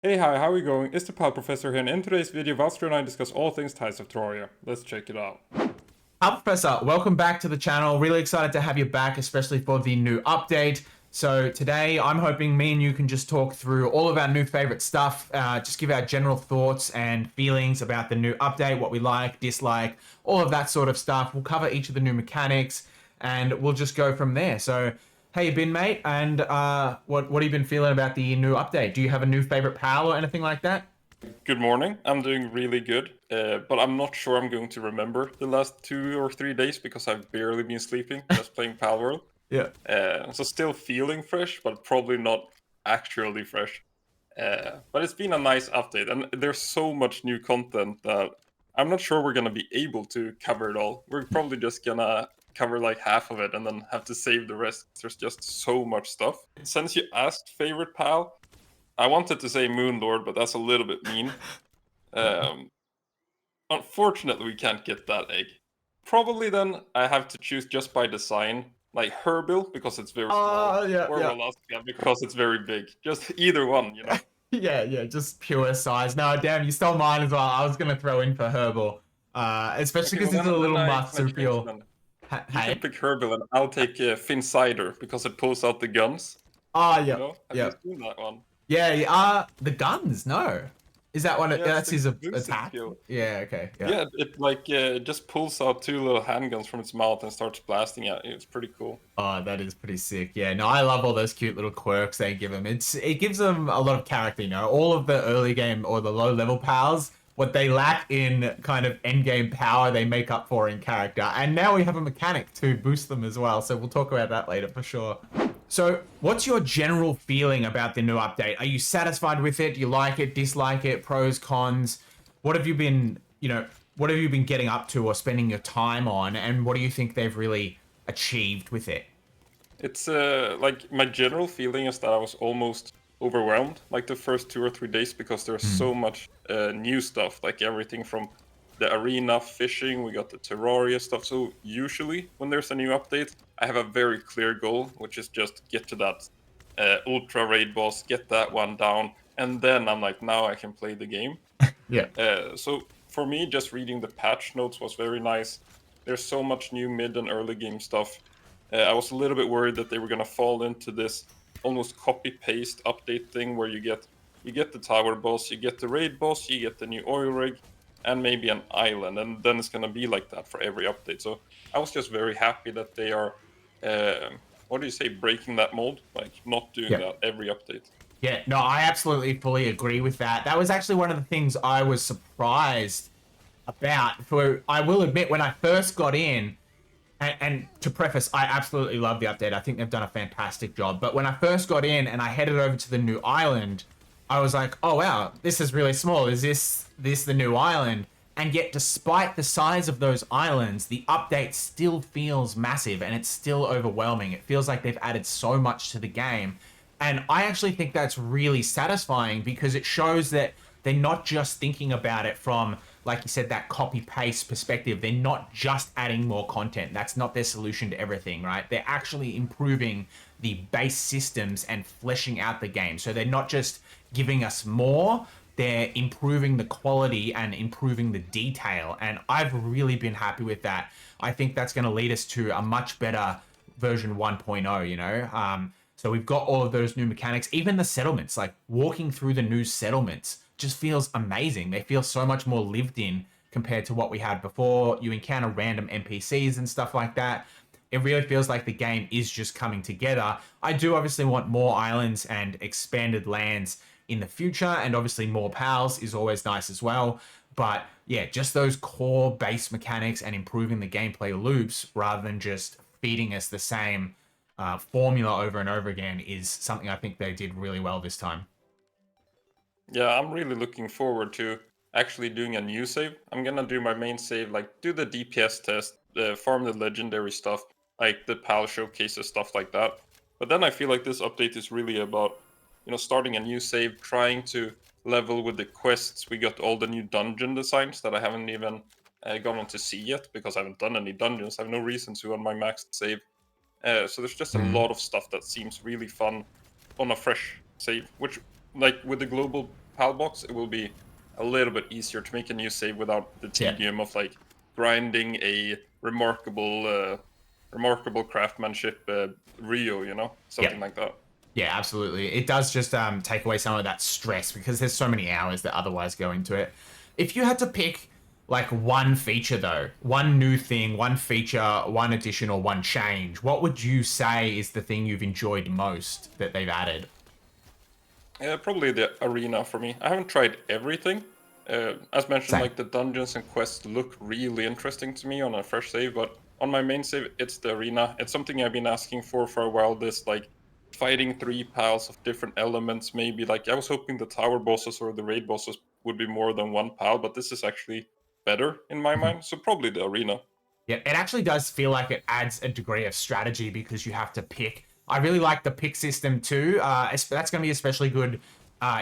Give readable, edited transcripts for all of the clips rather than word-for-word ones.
Hey, hi, how are we going? It's the Pal Professor here, and in today's video, Valstro and I discuss all things Tides of Terraria. Let's check it out. Hi, Professor. Welcome back to the channel. Really excited to have you back, especially for the new update. So today, I'm hoping me and you can just talk through all of our new favorite stuff, just give our general thoughts and feelings about the new update, what we like, dislike, all of that sort of stuff. We'll cover each of the new mechanics, and we'll just go from there. So, how you been, mate? And what have you been feeling about the new update? Do you have a new favorite pal or anything like that? Good morning. I'm doing really good, but I'm not sure I'm going to remember the last 2 or 3 days because I've barely been sleeping, just playing Palworld. Yeah. So still feeling fresh, but probably not actually fresh. But it's been a nice update, and there's so much new content that I'm not sure we're gonna be able to cover it all. We're probably just gonna cover like half of it and then have to save the rest. There's just so much stuff. Since you asked favorite pal, I wanted to say Moonlord, but that's a little bit mean. Um, Unfortunately, we can't get that egg. Probably then I have to choose just by design, like Herbil because it's very small, Yeah, or yeah. Walaska because it's very big. Just either one. Yeah, just pure size. No, damn, you stole mine as well. I was gonna throw in for herbal, especially Okay, well because it's a then little can I change marsupial. then? You can Hey. pick Herbil and I'll take Finn Cider because it pulls out the guns. Oh, You yep, know? Have you yep. seen that one? Yeah, yeah. The guns. No, is that one? Yeah, it's That's the his boosted attack. skill. Yeah. Okay. Yeah. Yeah, it like just pulls out two little handguns from its mouth and starts blasting at you. It's pretty cool. Oh, that is pretty sick. Yeah. No, I love all those cute little quirks they give them. It gives them a lot of character. You know, all of the early game or the low level powers. What they lack in kind of end game power, they make up for in character. And now we have a mechanic to boost them as well. So we'll talk about that later for sure. So, what's your general feeling about the new update? Are you satisfied with it? Do you like it, dislike it, pros, cons? What have you been, what have you been getting up to or spending your time on? And what do you think they've really achieved with it? It's like my general feeling is that I was almost overwhelmed like the first 2 or 3 days because there's Hmm. so much new stuff, like everything from the arena fishing, we got the Terraria stuff. So usually when there's a new update, I have a very clear goal, which is just get to that ultra raid boss, get that one down, and then I'm like, now I can play the game. Yeah. So for me, just reading the patch notes was very nice. There's so much new mid and early game stuff. I was a little bit worried that they were gonna fall into this almost copy paste update thing where you get the tower boss, you get the raid boss, you get the new oil rig, and maybe an island, and then it's gonna be like that for every update. So I was just very happy that they are, what do you say, breaking that mold, like not doing Yeah. that every update. Yeah, no, I absolutely fully agree with that. That was actually one of the things I was surprised about. For I will admit, when I first got in, and to preface, I absolutely love the update. I think they've done a fantastic job. But when I first got in and I headed over to the new island, I was like, "Oh wow, this is really small. Is this the new island?" And yet, despite the size of those islands, the update still feels massive and it's still overwhelming. It feels like they've added so much to the game. And I actually think that's really satisfying because it shows that they're not just thinking about it from, like you said, that copy paste perspective. They're not just adding more content. That's not their solution to everything, right? They're actually improving the base systems and fleshing out the game. So they're not just giving us more, they're improving the quality and improving the detail. And I've really been happy with that. I think that's going to lead us to a much better version 1.0, you know? So we've got all of those new mechanics, even the settlements, like walking through the new settlements just feels amazing. They feel so much more lived in compared to what we had before. You encounter random NPCs and stuff like that. It really feels like the game is just coming together. I do obviously want more islands and expanded lands in the future, and obviously more pals is always nice as well. But yeah, just those core base mechanics and improving the gameplay loops rather than just feeding us the same formula over and over again is something I think they did really well this time. Yeah, I'm really looking forward to actually doing a new save. I'm gonna do my main save, like do the DPS test, farm the legendary stuff, like the PAL showcases, stuff like that. But then I feel like this update is really about, starting a new save, trying to level with the quests. We got all the new dungeon designs that I haven't even gone on to see yet because I haven't done any dungeons. I have no reason to on my maxed save. So there's just a lot of stuff that seems really fun on a fresh save, which like with the global PAL box, it will be a little bit easier to make a new save without the Yeah. tedium of like grinding a remarkable craftsmanship Rio, you know, something like that. Yeah, absolutely. It does just take away some of that stress because there's so many hours that otherwise go into it. If you had to pick like one feature though, one new thing, one feature, one addition, or one change, what would you say is the thing you've enjoyed most that they've added? Probably the arena for me. I haven't tried everything. As mentioned, Same. like the dungeons and quests look really interesting to me on a fresh save, but on my main save, it's the arena. It's something I've been asking for a while. This like fighting 3 pals of different elements. Maybe like I was hoping the tower bosses or the raid bosses would be more than 1 pal, but this is actually better in my mind. So probably the arena. Yeah, it actually does feel like it adds a degree of strategy because you have to pick. I really like the pick system too. That's going to be especially good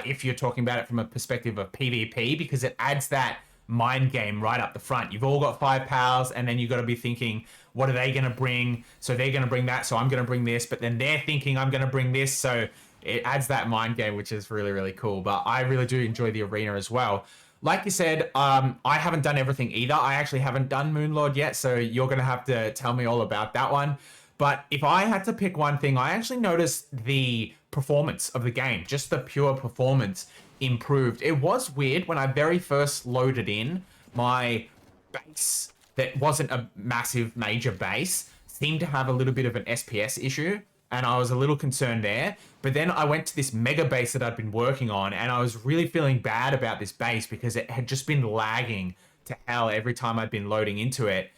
if you're talking about it from a perspective of PvP because it adds that mind game right up the front. You've all got 5 pals, and then you've got to be thinking, what are they going to bring? So they're going to bring that, so I'm going to bring this. But then they're thinking I'm going to bring this, so it adds that mind game, which is really, really cool. But I really do enjoy the arena as well. Like you said, I haven't done everything either. I actually haven't done Moonlord yet, so you're going to have to tell me all about that one. But if I had to pick one thing, I actually noticed the performance of the game, just the pure performance improved. It was weird when I very first loaded in my base that wasn't a massive major base, seemed to have a little bit of an SPS issue, and I was a little concerned there. But then I went to this mega base that I'd been working on, and I was really feeling bad about this base because it had just been lagging to hell every time I'd been loading into it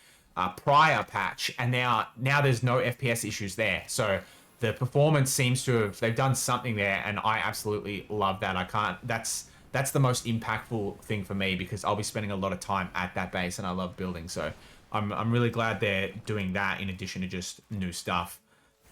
prior patch, and now there's no FPS issues there. So the performance seems to have, they've done something there, and I absolutely love that. I can't, that's the most impactful thing for me because I'll be spending a lot of time at that base and I love building. So I'm really glad they're doing that in addition to just new stuff.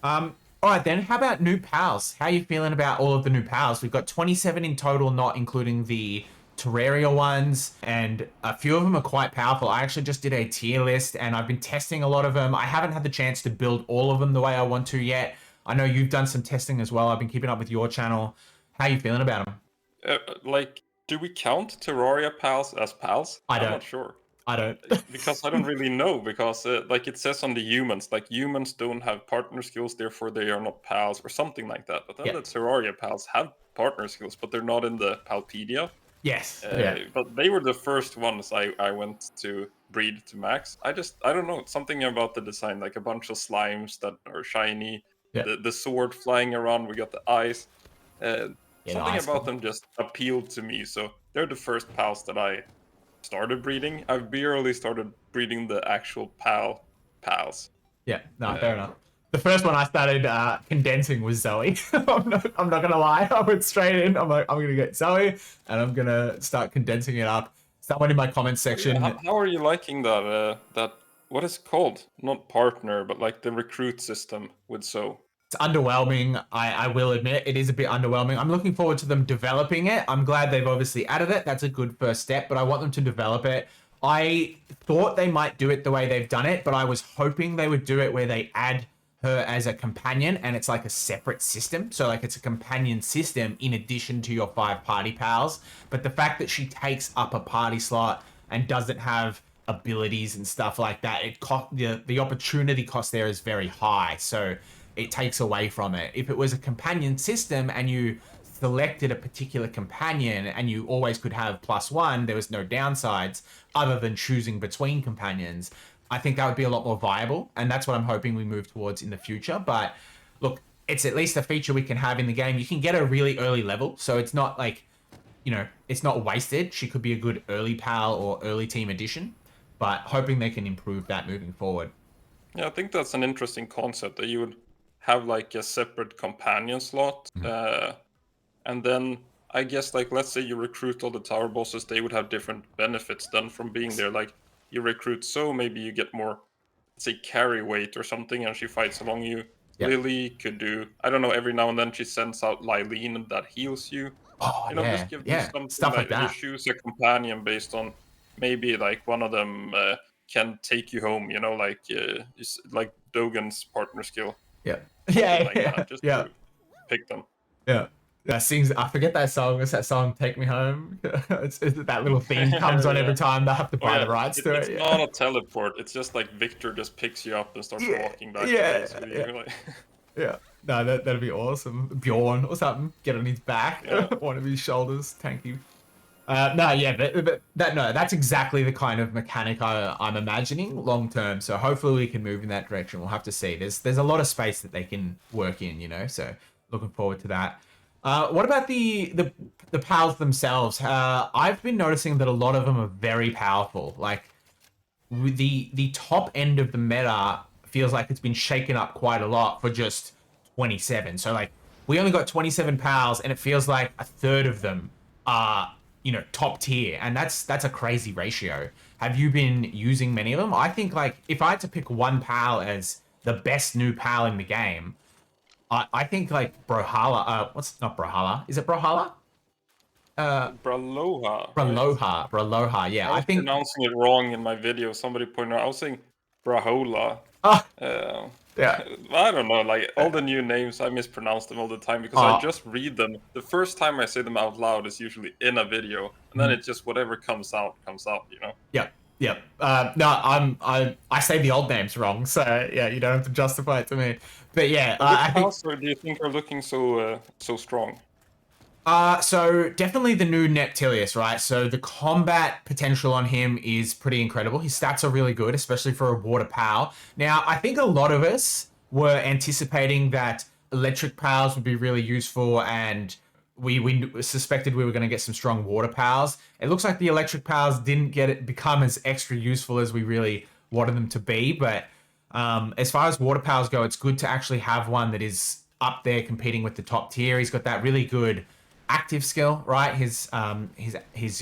All right then, how about new pals? How are you feeling about all of the new pals? We've got 27 in total, not including the Terraria ones, and a few of them are quite powerful. I actually just did a tier list and I've been testing a lot of them. I haven't had the chance to build all of them the way I want to yet. I know you've done some testing as well. I've been keeping up with your channel. How are you feeling about them? Like, do we count Terraria pals as pals? I I'm don't. not sure. I don't. Because I don't really know, because like it says on the humans, like humans don't have partner skills, therefore they are not pals or something like that. But then Yeah. the Terraria pals have partner skills, but they're not in the Palpedia. Yes. Yeah. But they were the first ones I went to breed to max. I don't know, something about the design, like a bunch of slimes that are shiny, Yeah. the sword flying around, we got the eyes. Uh, Yeah. The Something ice about one. them just appealed to me, so they're the first pals that I started breeding. I've barely started breeding the actual pals. Yeah. No. Fair Uh, enough. The first one I started condensing was Zoe. I'm not gonna lie. I went straight in. I'm like, I'm gonna get Zoe, and I'm gonna start condensing it up. Someone in my comments yeah, section. how are you liking that? That what is it called? Not partner, but like the recruit system with So. It's underwhelming. I will admit it is a bit underwhelming. I'm looking forward to them developing it. I'm glad they've obviously added it. That's a good first step, but I want them to develop it. I thought they might do it the way they've done it, but I was hoping they would do it where they add her as a companion and it's like a separate system. So like it's a companion system in addition to your 5 party pals. But the fact that she takes up a party slot and doesn't have abilities and stuff like that, the opportunity cost there is very high. So it takes away from it. If it was a companion system and you selected a particular companion and you always could have +1, there was no downsides other than choosing between companions, I think that would be a lot more viable. And that's what I'm hoping we move towards in the future. But look, it's at least a feature we can have in the game. You can get a really early level. So it's not like, it's not wasted. She could be a good early pal or early team addition, but hoping they can improve that moving forward. Yeah, I think that's an interesting concept that you would have like a separate companion slot, and then I guess like let's say you recruit all the tower bosses, they would have different benefits then from being there. Like you recruit, so maybe you get more, let's say, carry weight or something, and she fights along you. Yep. Lily could do, I don't know, every now and then she sends out Lylene that heals you. Oh, Just yeah. give them Yeah. something Stuff like that you that. choose a companion based on. Maybe like one of them can take you home. Like like Dogan's partner skill, Yeah. something Yeah. like Yeah. that. Just Yeah. to pick them. Yeah. that sings. I forget that song. What's that song? Take Me Home. That little theme comes on Yeah. every time they have to Oh buy yeah, the rights to it's it. not Yeah. a teleport. It's just like Victor just picks you up and starts Yeah. walking back to base Yeah. with Yeah. you. Like, Yeah. No, that'd be awesome. Bjorn or something. Get on his back, yeah, one of his shoulders, tank you. No, yeah, but that's exactly the kind of mechanic I'm imagining long term. So hopefully we can move in that direction. We'll have to see. There's a lot of space that they can work in, you know. So looking forward to that. What about the pals themselves? I've been noticing that a lot of them are very powerful. Like with the top end of the meta feels like it's been shaken up quite a lot for just 27. So like we only got 27 pals and it feels like a third of them are, top tier, and that's a crazy ratio. Have you been using many of them? I think like if I had to pick one pal as the best new pal in the game, I think like Brawlhalla, what's not Brawlhalla? Is it Brawlhalla? Uh Braloha, right? Brawlhalla, yeah. I I was think pronouncing it wrong in my video. Somebody pointed out. I was saying Brahola. uh Uh, yeah. I don't know. Like all the new names, I mispronounce them all the time because I Uh just read them. The first time I say them out loud is usually in a video, and then mm. it's just whatever comes out comes out. You know. Yep, yep. No, I say the old names wrong, so yeah, you don't have to justify it to me. But yeah, But which I think pals do you think are looking so strong? so definitely the new Neptilius, right? So the combat potential on him is pretty incredible. His stats are really good, especially for a water pal. Now, I think a lot of us were anticipating that electric pals would be really useful, and we suspected we were going to get some strong water pals. It looks like the electric pals didn't become as extra useful as we really wanted them to be, but as far as water pals go, it's good to actually have one that is up there competing with the top tier. He's got that really good active skill, right? His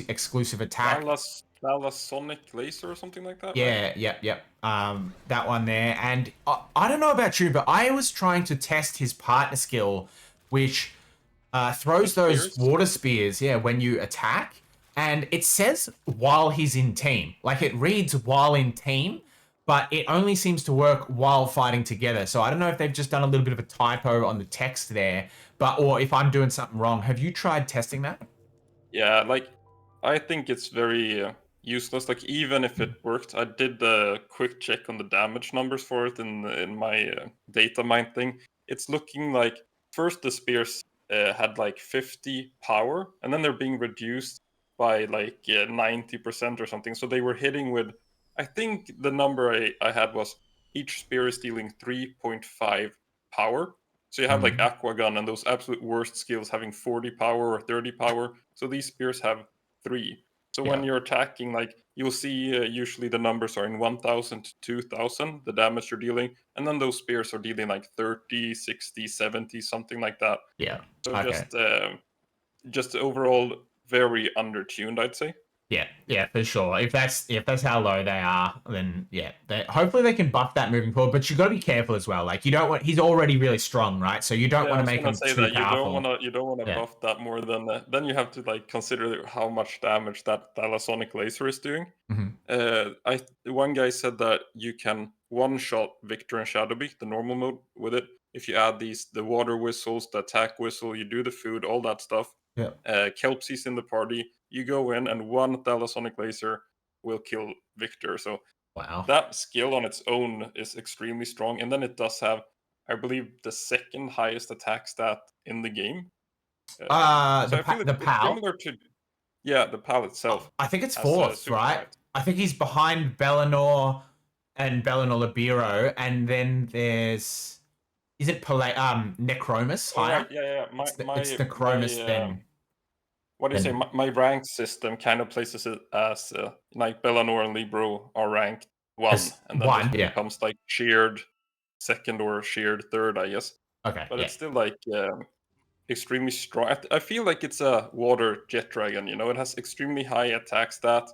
exclusive attack. Dallas Sonic Laser or something like that, right? Yeah, yep, yep. That one there. And I don't know about you, but I was trying to test his partner skill, which The throws those spears. water spears, yeah, when you attack. And it says while he's in team. Like it reads while in team, but it only seems to work while fighting together. So I don't know if they've just done a little bit of a typo on the text there, but or if I'm doing something wrong. Have you tried testing that? Yeah, like I think it's very useless. Like even if it worked, I did the quick check on the damage numbers for it in my data mine thing. It's looking like first the spears had like 50 power, and then they're being reduced by like 90% or something. So they were hitting with, I think the number I had was each spear is dealing 3.5 power. So you have like Mm, Aqua Gun and those absolute worst skills having 40 power or 30 power. So these spears have 3. So when yeah. you're attacking, like you'll see usually the numbers are in 1000 to 2000, the damage you're dealing. And then those spears are dealing like 30, 60, 70, something like that. Yeah. So Okay. just overall very undertuned, I'd say. Yeah, yeah, for sure. If that's how low they are, then yeah, hopefully they can buff that moving forward. But you got to be careful as well. Like you don't want he's already really strong, right? So you don't Yeah, I want to was make gonna him say too that powerful. you don't wanna Yeah. buff that more than then you have to like consider how much damage that Thalassonic laser is doing. Hmm. I One guy said that you can one shot Victor and Shadowbeak, the normal mode, with it. If you add the water whistles, the attack whistle, you do the food, all that stuff. Yeah. Kelpsy's in the party. You go in, and one Thalassonic laser will kill Victor. So Wow. that skill on its own is extremely strong. And then it does have, I believe, the second highest attack stat in the game. So I feel The it's pal. similar to, yeah, the PAL itself I think it's has fourth, super right? high. I think he's behind Bellinor and Bellinor Libero, and then there's is it Necromus Oh right, higher? yeah, yeah. It's My Necromus what do you say? then My rank system kind of places it as like Bellanor and Libro are ranked one, as and then one. Victor Yeah. comes like sheared second or sheared third, I guess. Okay. But Yeah. it's still like extremely strong. I feel like it's a water jet dragon. You know, it has extremely high attack stat,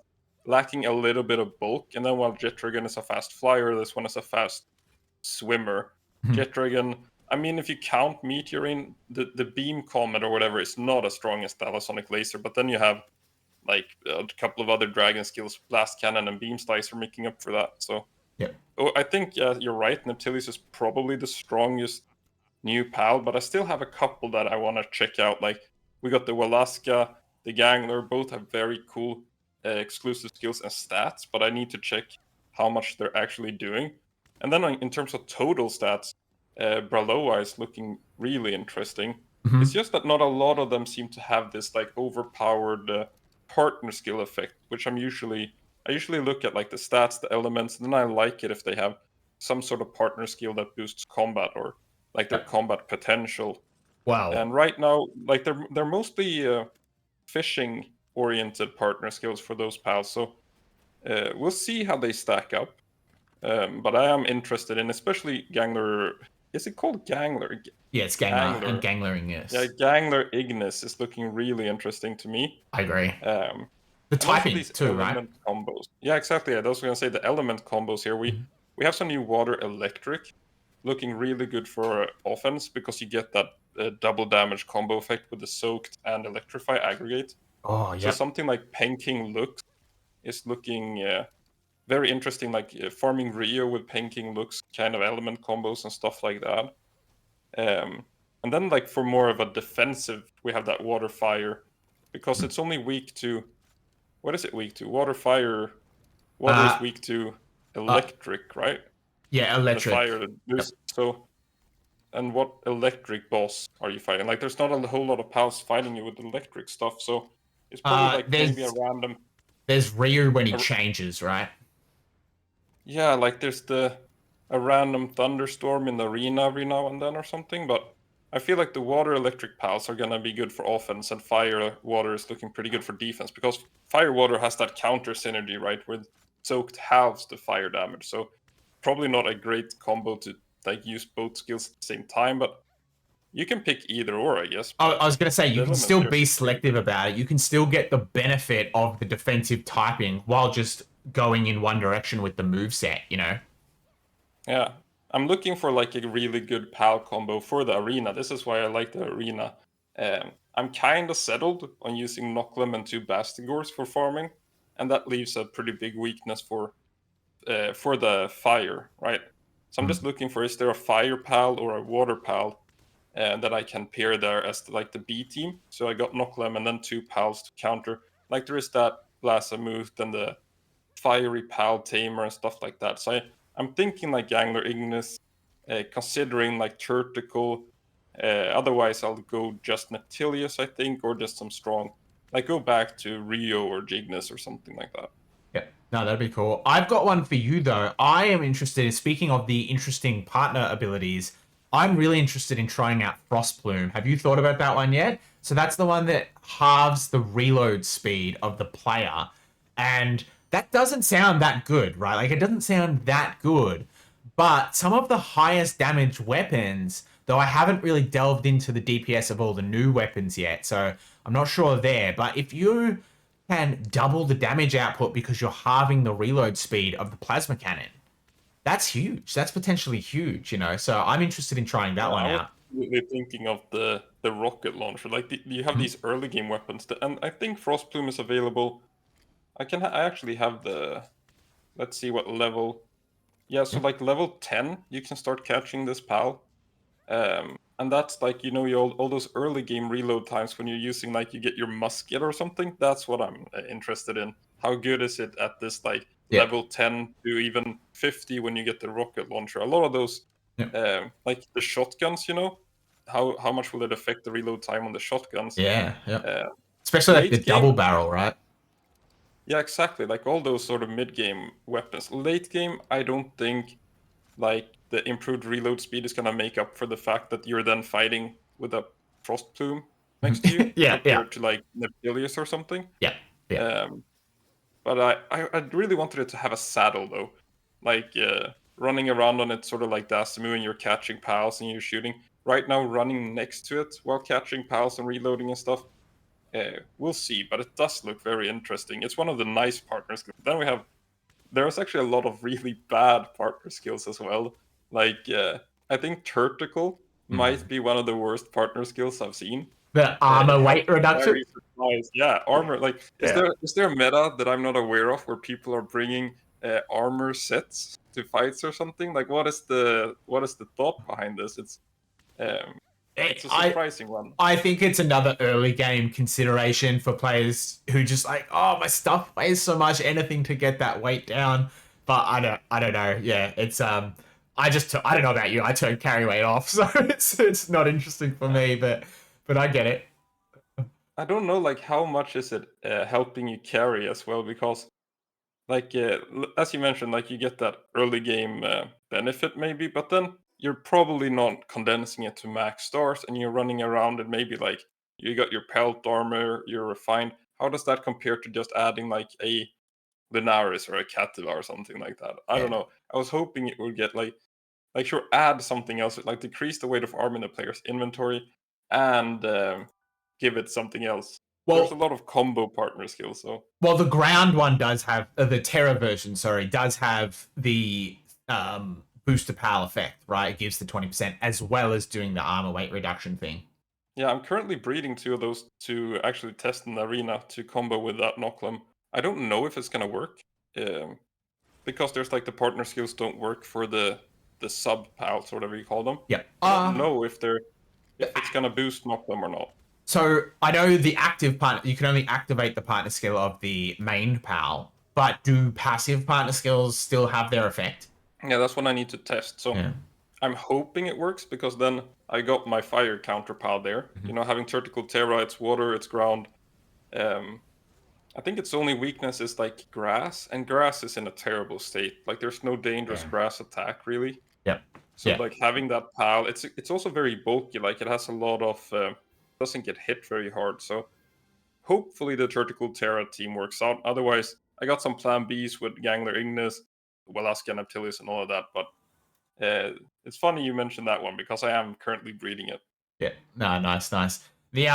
lacking a little bit of bulk. And then while jet dragon is a fast flyer, this one is a fast swimmer. Mhm. Jet dragon. I mean, if you count Meteorine, the beam comet or whatever is not as strong as Thalassonic laser. But then you have like a couple of other dragon skills, blast cannon and beam slicer, making up for that. So Yep. I think you're right. Neptilius is probably the strongest new pal, but I still have a couple that I want to check out. Like we got the Walaska, the Gangler, both have very cool exclusive skills and stats, but I need to check how much they're actually doing. And then in terms of total stats, Braloa is looking really interesting. Mhm. It's just that not a lot of them seem to have this like overpowered partner skill effect, which I usually look at like the stats, the elements, and then I like it if they have some sort of partner skill that boosts combat or like their combat potential. Wow. And right now, like they're mostly fishing oriented partner skills for those pals. So we'll see how they stack up. But I am interested in, especially Gangler. Is it called Gangler? Yeah, it's Gangler and Gangler. Ganglering, Yeah, yes. Gangler Ignis is looking really interesting to me. I agree. Um, The and also typing these too, right? element combos. Yeah, exactly. I was going to say the element combos here. Mhm. We have some new water electric, looking really good for offense because you get that double damage combo effect with the soaked and electrify aggregate. Oh, So yep. something like Penking looks is looking very interesting, like farming Rio with Penking looks kind of element combos and stuff like that. And then like for more of a defensive, we have that water fire because it's only weak to what is it weak to? Water fire. Water is Uh, weak to uh, electric, right? yeah, The fire. electric. Yep. So. And what electric boss are you fighting? Like, there's not a whole lot of pals fighting you with electric stuff, so it's probably Uh, like maybe a there's random. there's Ryu when he A, changes, right? yeah, like there's a random thunderstorm in the arena every now and then or something. But I feel like the water electric pals are gonna be good for offense, and fire water is looking pretty good for defense because fire water has that counter synergy, right? With soaked halves the fire damage, so probably not a great combo to like use both skills at the same time, but you can pick either or, I guess. I was gonna say The you can elements still here be seem pretty selective good. about it. You can still get the benefit of the defensive typing while just going in one direction with the move set. You know. Yeah. I'm looking for like a really good PAL combo for the arena. This is why I like the arena. I'm kind of settled on using Noclem and two Bastigors for farming, and that leaves a pretty big weakness for the fire, right? So I'm just looking for is there a fire PAL or a water PAL that I can pair there as like the B team. So I got Noclem and then two PALs to counter. Like there is that Blasamuth and the fiery pal tamer and stuff like that. So I'm thinking like Gangler Ignis, considering like Turtical. Otherwise, I'll go just Neptilius, I think, or just some strong. Like go back to Rio or Jignus or something like that. Yeah. No, that'd be cool. I've got one for you though. I am interested. Speaking of the interesting partner abilities, I'm really interested in trying out Frostplume. Have you thought about that one yet? So that's the one that halves the reload speed of the player, and that doesn't sound that good, right? Like it doesn't sound that good. But some of the highest damage weapons, though I haven't really delved into the DPS of all the new weapons yet, so I'm not sure there. But if you can double the damage output because you're halving the reload speed of the plasma cannon, that's huge. That's potentially huge, you know. So I'm interested in trying that Yeah, one I was out. really thinking of the rocket launcher. Like you have Mhm. these early game weapons, and I think Frostplume is available. I actually have the. Let's see what level. Yeah, so Yeah. like level 10, you can start catching this pal. And that's like you all those early game reload times when you're using like you get your musket or something. That's what I'm interested in. How good is it at this like Yeah. level 10 to even 50 when you get the rocket launcher? A lot of those, Yeah. like the shotguns, how much will it affect the reload time on the shotguns? Yeah. Yeah. Uh, Especially like the late game, double barrel, right? yeah, exactly. Like all those sort of mid game weapons. Late game, I don't think like the improved reload speed is gonna make up for the fact that you're then fighting with a frost plume next to you Yeah. Yeah. compared to like Neptilius or something. Yeah. Yeah. Um, but I really wanted it to have a saddle though, like running around on it, sort of like Dasimu, and you're catching pals and you're shooting. Right now, running next to it while catching pals and reloading and stuff. We'll see, but it does look very interesting. It's one of the nice partners. Then we have there's actually a lot of really bad partner skills as well. Like I think Turtical Mm. might be one of the worst partner skills I've seen. The It armor has weight reduction. very surprised. Yeah, armor. Like, Yeah. is there a meta that I'm not aware of where people are bringing armor sets to fights or something? Like, what is the thought behind this? It's a surprising one. I think it's another early game consideration for players who just like, oh, my stuff weighs so much, anything to get that weight down. But I don't know. Yeah, it's I don't know about you. I turned carry weight off, so it's not interesting for me. But I get it. I don't know, like how much is it helping you carry as well, because like as you mentioned, like you get that early game benefit maybe, but then you're probably not condensing it to max stars, and you're running around and maybe like you got your pelt armor, you're refined. How does that compare to just adding like a Lunaris or a Catila or something like that? I Yeah. don't know. I was hoping it would get like sure, add something else, like decrease the weight of armor in the player's inventory, and give it something else. There's a Well, lot of combo partner skills, so the ground one does have the Terra version. Sorry, does have the booster pal effect, right? It gives the 20% as well as doing the armor weight reduction thing. yeah, I'm currently breeding two of those to actually test in the arena to combo with that Noclum. I don't know if it's gonna work, um, because there's like the partner skills don't work for the sub pals, whatever you call them. Yep. I don't know if it's gonna boost Noclum or not. So I know the active partner, you can only activate the partner skill of the main pal, but do passive partner skills still have their effect? Yeah, that's what I need to test. So Yeah. I'm hoping it works, because then I got my fire counterpart there. Mm-hmm. You know, having Tactical Terra, it's water, it's ground. Um, I think its only weakness is like grass, and grass is in a terrible state. Like there's no dangerous Yeah. grass attack really. Yep. So Yeah. like having that pal, it's also very bulky. Like it has a lot of doesn't get hit very hard. So hopefully the Tactical Terra team works out. Otherwise, I got some plan Bs with Gangler Ignis, Velasca Neptilius, and all of that. But it's funny you mentioned that one, because I am currently breeding it. Yeah. No, nice, nice. The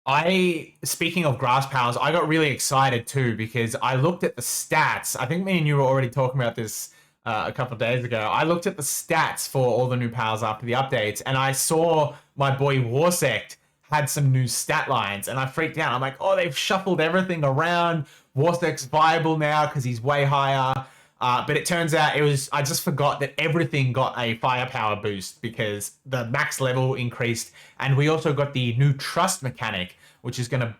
I speaking of grass powers, I got really excited too because I looked at the stats. I think me and you were already talking about this a couple of days ago. I looked at the stats for all the new powers after the updates, and I saw my boy Warsect had some new stat lines, and I freaked out. I'm like, oh, they've shuffled everything around. Warsect's viable now because he's way higher. But it turns out I just forgot that everything got a firepower boost because the max level increased, and we also got the new trust mechanic, which is going to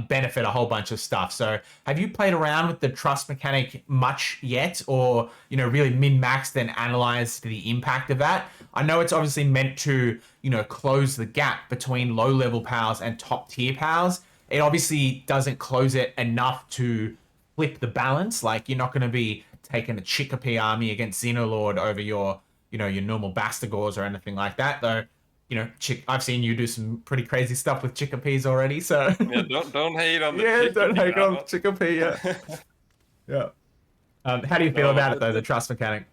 benefit a whole bunch of stuff. So have you played around with the trust mechanic much yet, or, really min-maxed and analyzed the impact of that? I know it's obviously meant to, close the gap between low-level powers and top-tier powers. It obviously doesn't close it enough to flip the balance. Like, you're not going to be taking a Chicopee army against Xenolod over your normal Bastigors or anything like that, though. I've seen you do some pretty crazy stuff with Chicopees already, so Yeah, don't hate on the yeah, don't hate on drama. Chicopee. Yeah, yeah. How do you feel No, about but it though, the trust mechanic?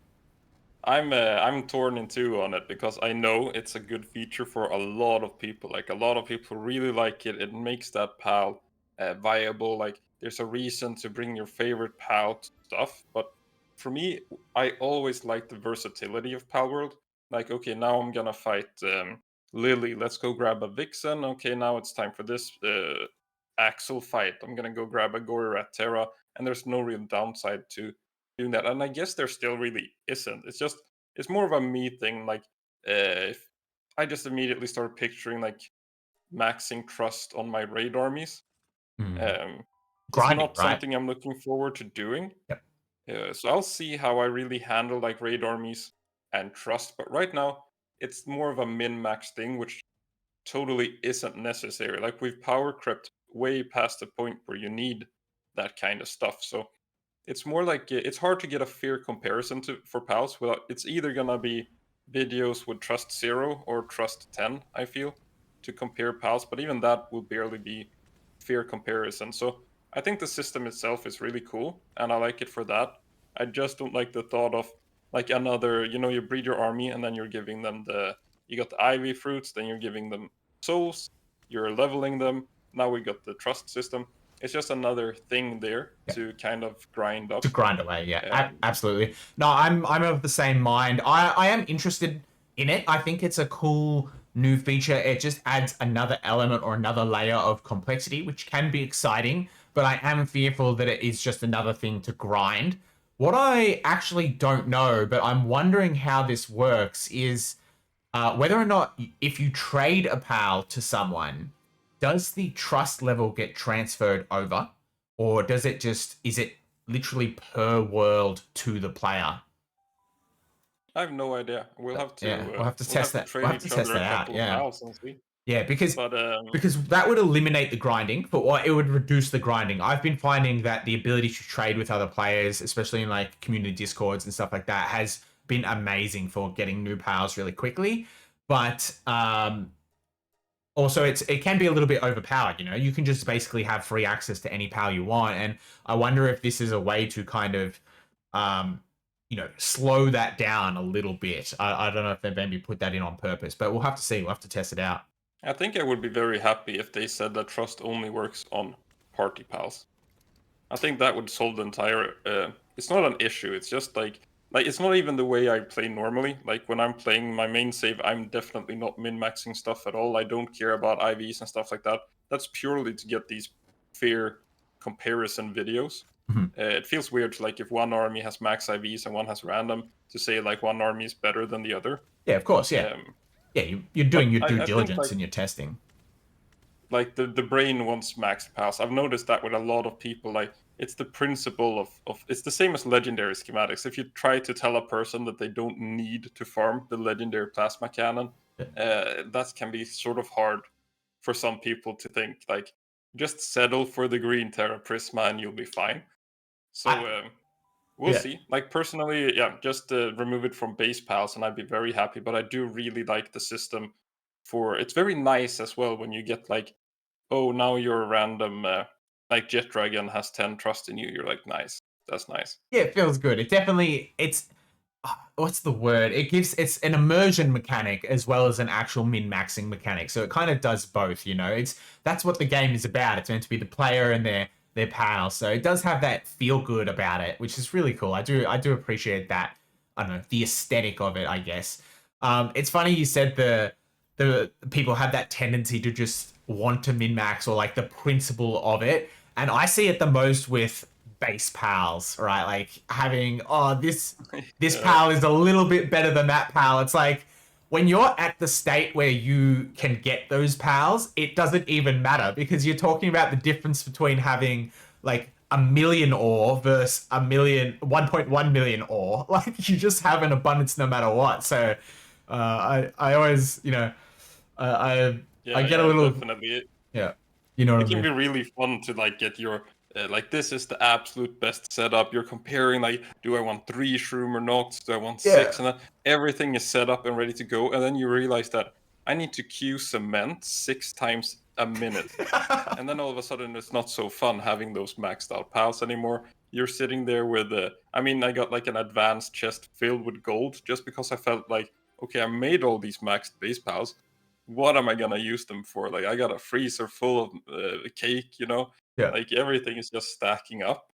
I'm torn in two on it, because I know it's a good feature for a lot of people. Like a lot of people really like it. It makes that pal viable. Like there's a reason to bring your favorite pal to stuff. But for me, I always like the versatility of Palworld. Like, okay, now I'm gonna fight Lily. Let's go grab a Vixen. Okay, now it's time for this Axel fight. I'm gonna go grab a Gory Terra, and there's no real downside to doing that. And I guess there still really isn't. It's more of a me thing. Like if I just immediately start picturing like maxing trust on my raid armies. Mm. Um, it's Grinding, not right? something I'm looking forward to doing. Yep. So I'll see how I really handle like raid armies and trust. But right now, it's more of a min max thing, which totally isn't necessary. Like we've power crept way past the point where you need that kind of stuff. So it's more like it's hard to get a fair comparison to for pals without. It's either gonna be videos with trust 0 or trust 10. I feel to compare pals, but even that will barely be fair comparison. So I think the system itself is really cool, and I like it for that. I just don't like the thought of like another. You breed your army, and then you're giving them you got the ivy fruits, then you're giving them souls, you're leveling them. Now we got the trust system. It's just another thing there Yep. to kind of grind To up. grind away, yeah, Um, absolutely. No, I'm of the same mind. I am interested in it. I think it's a cool new feature. It just adds another element or another layer of complexity, which can be exciting. But I am fearful that it is just another thing to grind. What I actually don't know, but I'm wondering how this works, is Whether or not if you trade a pal to someone, does the trust level get transferred over, or does it just is it literally per world to the player? I have no idea. Yeah, we'll have to we'll test have to that. We'll trade have to each test other a that out. couple of Yeah, pals and see. yeah, But because that would eliminate the grinding, but what it would reduce the grinding. I've been finding that the ability to trade with other players, especially in like community discords and stuff like that, has been amazing for getting new pals really quickly. But also it can be a little bit overpowered. You can just basically have free access to any pal you want, and I wonder if this is a way to kind of um slow that down a little bit. I don't know if they've maybe put that in on purpose, but we'll have to see. We'll have to test it out. I think I would be very happy if they said that trust only works on party pals. I think that would solve the entire. It's not an issue. It's just like it's not even the way I play normally. Like when I'm playing my main save, I'm definitely not min maxing stuff at all. I don't care about IVs and stuff like that. That's purely to get these fair comparison videos. Mhm. It feels weird, like if one army has max IVs and one has random, to say like one army is better than the other. Yeah, of course. Yeah, Um, yeah. You're doing but your due I think diligence in your testing. like the brain wants max pass. I've noticed that with a lot of people. Like it's the principle of it's the same as legendary schematics. If you try to tell a person that they don't need to farm the legendary plasma cannon, that can be sort of hard for some people to think. Like just settle for the green Terra Prisma and you'll be fine. I So we'll Yeah. see. Like personally, yeah, just remove it from base pals and I'd be very happy. But I do really like the system. For it's very nice as well when you get like, oh, now you're a random, like Jet Dragon has 10 trust in you. You're like, nice. That's nice. Yeah, it feels good. It's what's the word? It's an immersion mechanic as well as an actual min-maxing mechanic. So it kind of does both. That's what the game is about. It's meant to be the player and their pals. So it does have that feel good about it, which is really cool. I do appreciate that. I don't know, the aesthetic of it, I guess. It's funny you said the people have that tendency to just want to min-max, or like the principle of it. And I see it the most with base pals, right? Like having, oh, this Yeah, pal is a little bit better than that pal. It's like when you're at the state where you can get those pals, it doesn't even matter because you're talking about the difference between having like a million ore versus 1.1 million ore. Like you just have an abundance no matter what. So I always, I yeah, get a yeah, little, definitely. yeah, you know what I It can mean? be really fun to like get your like this is the absolute best setup. You're comparing like, do I want 3 shroom or not? Do I want Yeah. 6? And then everything is set up and ready to go. And then you realize that I need to queue cement 6 times a minute. And then all of a sudden it's not so fun having those maxed out pals anymore. You're sitting there with I mean, I got like an advanced chest filled with gold just because I felt like, okay, I made all these maxed base pals. What am I gonna use them for? Like I got a freezer full of cake, Yeah. like everything is just stacking up.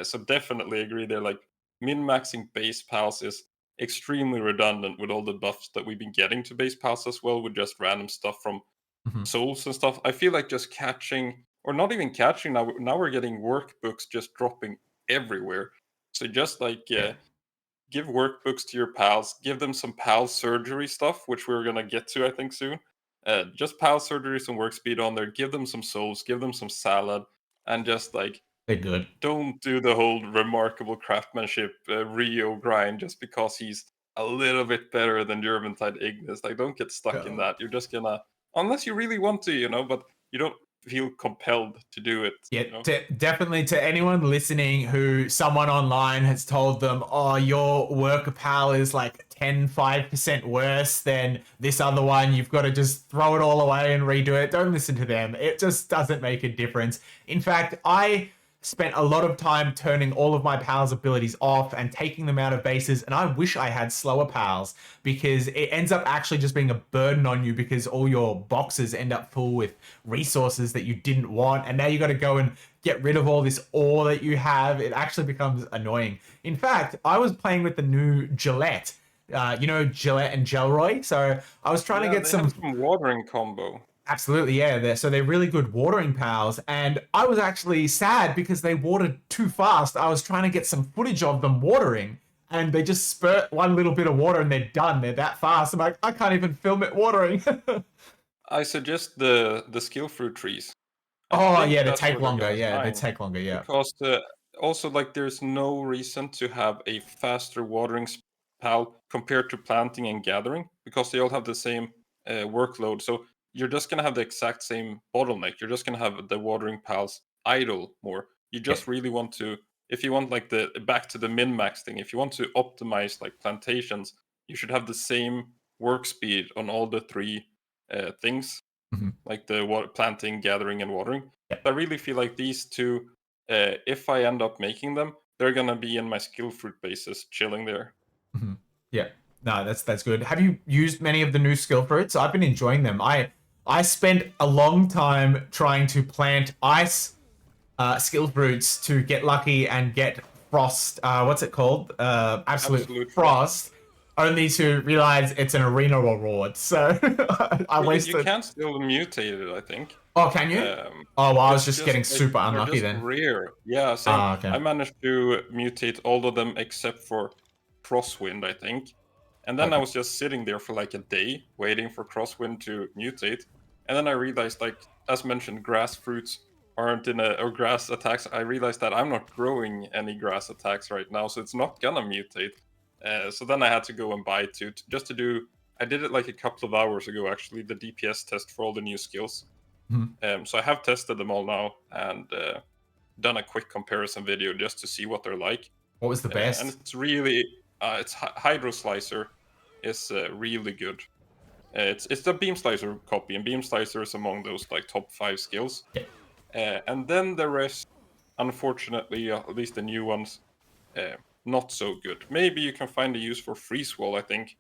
So definitely agree there. Like min maxing base pals is extremely redundant with all the buffs that we've been getting to base pals as well, with just random stuff from Mhm. souls and stuff. I feel like just catching, or not even catching now. Now we're getting workbooks just dropping everywhere. So just like Yeah. give workbooks to your pals, give them some pal surgery stuff, which we're gonna get to, I think, soon. Just pal surgery, some work speed on there. Give them some souls, give them some salad, and just like They're good. don't do the whole remarkable craftsmanship Rio grind just because he's a little bit better than Germantide Ignis. Like, don't get stuck in Yeah. that. You're just gonna, unless you really want to, but you don't feel compelled to do it. Yeah, definitely to anyone listening who someone online has told them, oh, your worker pal is like 5% worse than this other one. You've got to just throw it all away and redo it. Don't listen to them. It just doesn't make a difference. In fact, I spent a lot of time turning all of my pals' abilities off and taking them out of bases, and I wish I had slower pals because it ends up actually just being a burden on you because all your boxes end up full with resources that you didn't want, and now you got to go and get rid of all this ore that you have. It actually becomes annoying. In fact, I was playing with the new Gillette. Gillette and Gelroy. So I was trying to Yeah, get they have some. some watering combo. Absolutely, yeah. They're really good watering pals, and I was actually sad because they watered too fast. I was trying to get some footage of them watering, and they just spurt one little bit of water and they're done. They're that fast. I'm like, I can't even film it watering. I suggest the skill fruit trees. I Oh think yeah, they that's take where they're longer. gonna Yeah, they shine take longer. Yeah. because also like there's no reason to have a faster watering spell compared to planting and gathering because they all have the same workload. So you're just gonna have the exact same bottleneck. You're just gonna have the watering pals idle more. You Yeah. just really want to, if you want like the back to the min max thing, if you want to optimize like plantations, you should have the same work speed on all the three things Mhm. like the water, planting, gathering, and watering. Yeah. I really feel like these two, if I end up making them, they're gonna be in my skill fruit bases, chilling there. Mhm. Yeah. No, that's good. Have you used many of the new skill fruits? I've been enjoying them. I spent a long time trying to plant ice skill fruits to get lucky and get frost. What's it called? Absolute Absolute frost. frost. Only to realize it's an arena reward. So I Well, you wasted. can still mutate it, I think. Oh, can you? Um, Oh, well, I was it's just just getting like super they're unlucky just then. rare. Yeah, same. Ah, okay. I managed to mutate all of them except for crosswind, I think. And then I Okay. was just sitting there for like a day waiting for crosswind to mutate. And then I realized, like as mentioned, grass fruits aren't in a or grass attacks. I realized that I'm not growing any grass attacks right now, so it's not gonna mutate. So then I had to go and buy two just to do. I did it like a couple of hours ago, actually, the DPS test for all the new skills. Mhm. So I have tested them all now and done a quick comparison video just to see what they're like. What was the And best? it's really, it's Hydro Slicer is really good. It's the Beam Slicer copy, and Beam Slicer is among those like top 5 skills. Yeah. And then the rest, unfortunately, at least the new ones, uh, not so good. Maybe you can find a use for Freeze Wall, I think.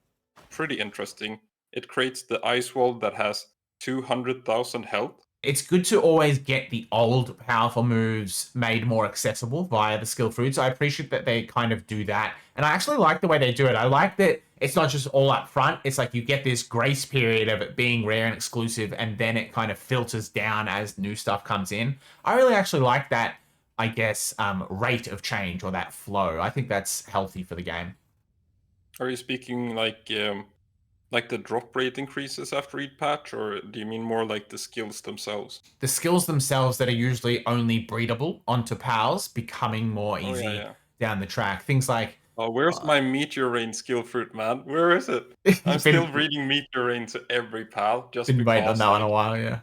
Pretty interesting. It creates the ice wall that has 200,000 health. It's good to always get the old powerful moves made more accessible via the skill fruits. I appreciate that they kind of do that. And I actually like the way they do it. I like that it's not just all up front. It's like you get this grace period of it being rare and exclusive, and then it kind of filters down as new stuff comes in. I really actually like that, I guess, rate of change or that flow. I think that's healthy for the game. Are you speaking like the drop rate increases after each patch, or do you mean more like the skills themselves? The skills themselves that are usually only breedable onto pals becoming more Oh yeah, easy yeah. down the track. Things like Oh, where's uh, my Meteor Rain skill fruit, man? Where is it? I'm you've still reading Meteor Rain to every pal just been waiting on because that one like a while, yeah.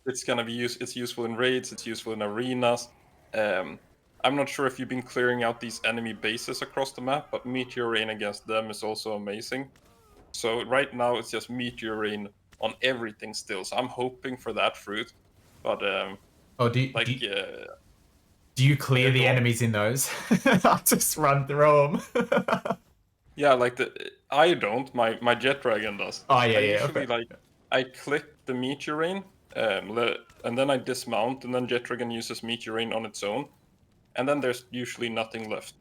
it's gonna be it's useful in raids, it's useful in arenas. Um, I'm not sure if you've been clearing out these enemy bases across the map, but Meteor Rain against them is also amazing. So right now it's just Meteor Rain on everything still. So I'm hoping for that fruit, but Oh, like do you clear yeah, the go on. enemies in those? I'll just run through them. Yeah, like I don't. My Jet Dragon does. Oh I yeah, yeah, usually okay. like I click the Meteor Rain, and then I dismount, and then Jet Dragon uses Meteor Rain on its own, and then there's usually nothing left.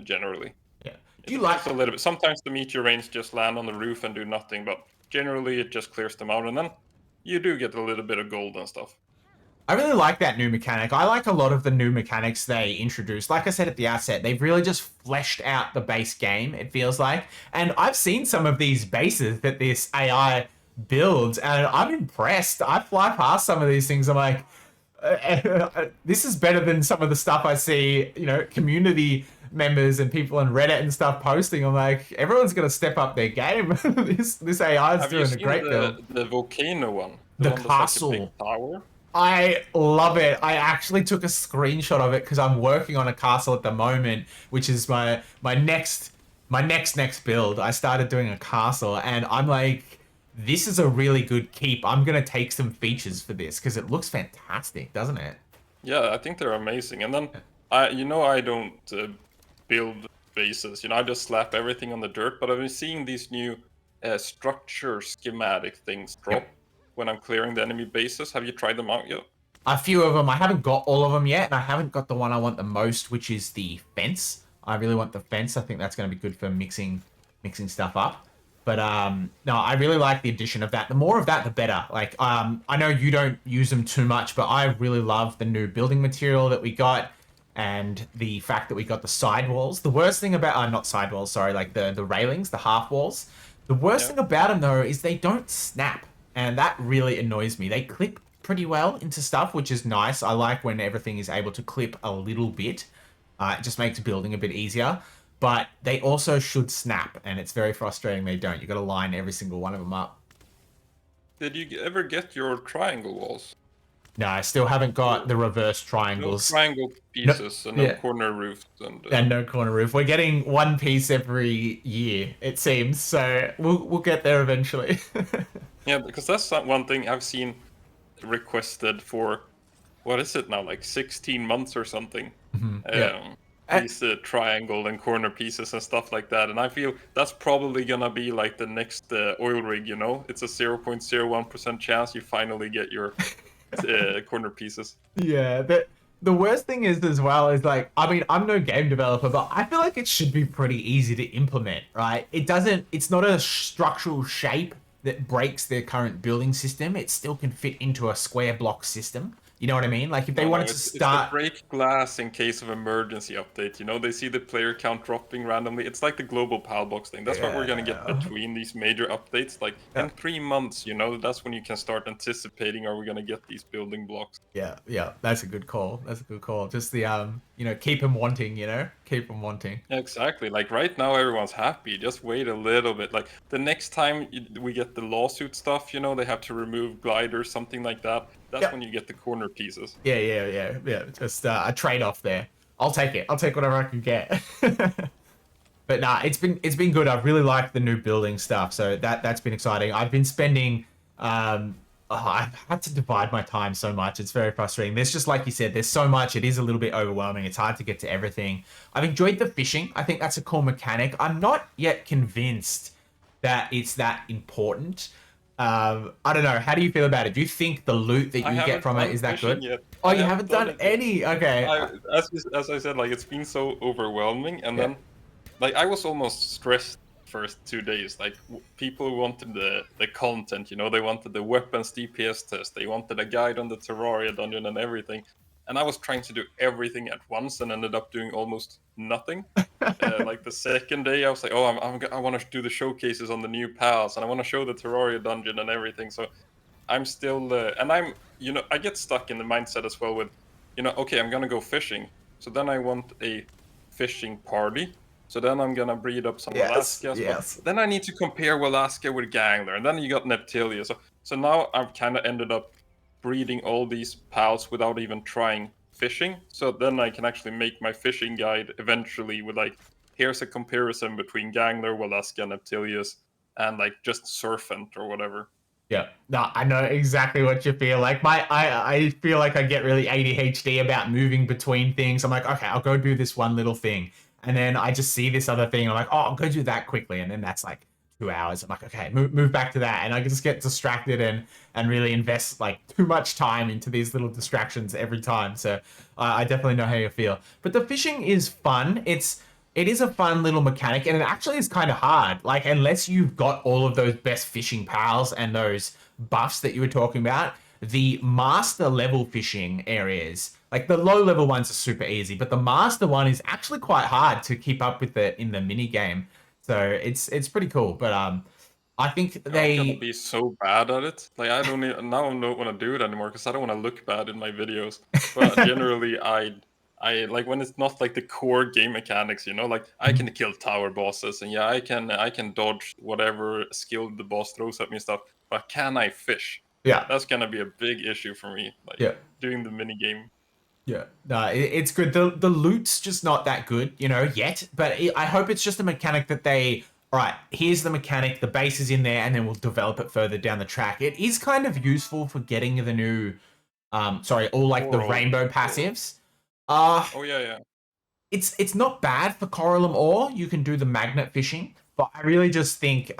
Generally, Yeah. it Do you like? depends a little bit. Sometimes the Meteor Rains just land on the roof and do nothing, but generally it just clears them out, and then you do get a little bit of gold and stuff. I really like that new mechanic. I like a lot of the new mechanics they introduced. Like I said at the outset, they've really just fleshed out the base game, it feels like. And I've seen some of these bases that this AI builds, and I'm impressed. I fly past some of these things. I'm like, this is better than some of the stuff I see, community members and people on Reddit and stuff posting. I'm like, everyone's gonna step up their game. This AI is Have you doing a seen great build. the volcano one? The The one that's like a big castle. tower? I love it. I actually took a screenshot of it because I'm working on a castle at the moment, which is my next build. I started doing a castle, and I'm like, this is a really good keep. I'm gonna take some features for this because it looks fantastic, doesn't it? Yeah, I think they're amazing. And then I don't build bases. I just slap everything on the dirt. But I've been seeing these new structure schematic things Yep. drop when I'm clearing the enemy bases. Have you tried them out yet? A few of them. I haven't got all of them yet, and I haven't got the one I want the most, which is the fence. I really want the fence. I think that's going to be good for mixing stuff up. But no, I really like the addition of that. The more of that, the better. Like I know you don't use them too much, but I really love the new building material that we got. and the fact that we got the sidewalls. The worst thing about not sidewalls, sorry, like the railings, the half walls. The worst Yeah. thing about them though is they don't snap, and that really annoys me. They clip pretty well into stuff, which is nice. I like when everything is able to clip a little bit. It just makes building a bit easier. But they also should snap, and it's very frustrating they don't. You got to line every single one of them up. Did you ever get your triangle walls? No, I still haven't got the reverse No triangles. triangle No, pieces and no yeah, corner roofs and and no corner roof. We're getting one piece every year, it seems. So we'll get there eventually. yeah, because that's not one thing I've seen requested for, what is it now, like 16 months or something. Yeah. These triangle and corner pieces and stuff like that, and I feel that's probably gonna be like the next oil rig. You know, it's a 0.01% chance you finally get your corner pieces. Yeah, the worst thing is as well is like, I mean, I'm no game developer, but I feel like it should be pretty easy to implement, right? It's not a structural shape that breaks their current building system. It still can fit into a square block system. You know what I mean? Like if they No, no, wanted to it's the start, break glass in case of emergency update. You know, they see the player count dropping randomly. It's like the global PAL box thing. That's what we're gonna get yeah, between these major updates. Like yeah, in 3 months, you know, that's when you can start anticipating, are we gonna get these building blocks? yeah, that's a good call. That's a good call. Just the keep them wanting, keep them wanting. Exactly. Like right now, everyone's happy. Just wait a little bit. Like the next time we get the lawsuit stuff, you know, they have to remove gliders, something like that. That's Yep. when you get the corner pieces. Yeah. Just a trade off there. I'll take it. I'll take whatever I can get. But nah, it's been good. I've really liked the new building stuff, so that's been exciting. I've been spending I've had to divide my time so much. It's very frustrating. There's just like you said, there's so much. It is a little bit overwhelming. It's hard to get to everything. I've enjoyed the fishing. I think that's a cool mechanic. I'm not yet convinced that it's that important. I don't know. How do you feel about it? Do you think the loot that I you get haven't from it done is that fishing good? yet. Oh, I you haven't haven't done done it yet. any? Okay. As I said, like it's been so overwhelming, and Yeah. then like I was almost stressed first 2 days. Like people wanted the content, you know, they wanted the weapons DPS test, they wanted a guide on the Terraria dungeon and everything, and I was trying to do everything at once and ended up doing almost nothing. Like the second day, I was like, oh, I want to do the showcases on the new pals, and I want to show the Terraria dungeon and everything. So I'm still, and I'm, you know, I get stuck in the mindset as well with, you know, okay, I'm gonna go fishing. So then I want a fishing party. So then I'm gonna breed up some Yes. Velasquez, but Yes. then I need to compare Velasquez with Gangler, and then you got Neptilia. So now I've kind of ended up breeding all these pals without even trying fishing. So then I can actually make my fishing guide eventually with like, here's a comparison between Gangler, Velasquez, Neptilius, and like just Surfent or whatever. Yeah, no, I know exactly what you feel like. I feel like I get really ADHD about moving between things. I'm like, okay, I'll go do this one little thing, and then I just see this other thing. I'm like, oh, I'll go do that quickly, and then that's like 2 hours. I'm like, okay, move back to that, and I just get distracted and really invest like too much time into these little distractions every time. So I definitely know how you feel. But the fishing is fun. It is a fun little mechanic, and it actually is kind of hard. Like, unless you've got all of those best fishing pals and those buffs that you were talking about, the master level fishing areas, like the low level ones are super easy, but the master one is actually quite hard to keep up with it in the mini game. So it's pretty cool. But I think I'm gonna they be so bad at it. Like I don't even, now I don't want to do it anymore because I don't want to look bad in my videos. But generally, I like when it's not like the core game mechanics. You know, like I can kill tower bosses, and yeah, I can dodge whatever skill the boss throws at me and stuff. But can I fish? yeah. That's gonna be a big issue for me. Like Yeah. doing the mini game. Yeah, no, it's good. The loot's just not that good, yet. But I hope it's just a mechanic that they. All right, here's the mechanic. The base is in there, and then we'll develop it further down the track. It is kind of useful for getting the new, all like the Coral, rainbow coral. passives. Uh Oh yeah, yeah. it's not bad for Coralum ore. You can do the magnet fishing, but I really just think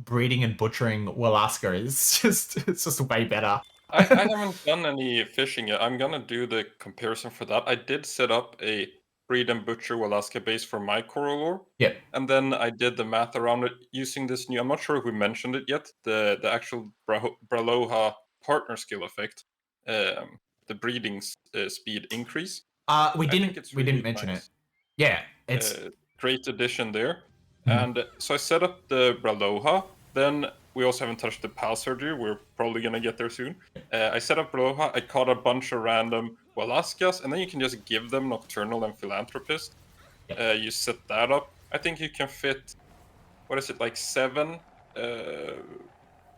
breeding and butchering Walaska is just way better. I haven't done any fishing yet. I'm gonna do the comparison for that. I did set up a breed and butcher Alaska base for my coral ore, Yep. and then I did the math around it using this new. I'm not sure if we mentioned it yet. The actual Braloha partner skill effect, the breeding speed increase. We I think didn't it's we didn't really mention it. nice. Yeah, it's Great addition there. Mhm. And so I set up the Braloha. Then we also haven't touched the Pal Surgery. We're probably gonna get there soon. I set up Braloha. I caught a bunch of random Walaskas, and then you can just give them Nocturnal and Philanthropist. Yeah. You set that up. I think you can fit, what is it, like 7?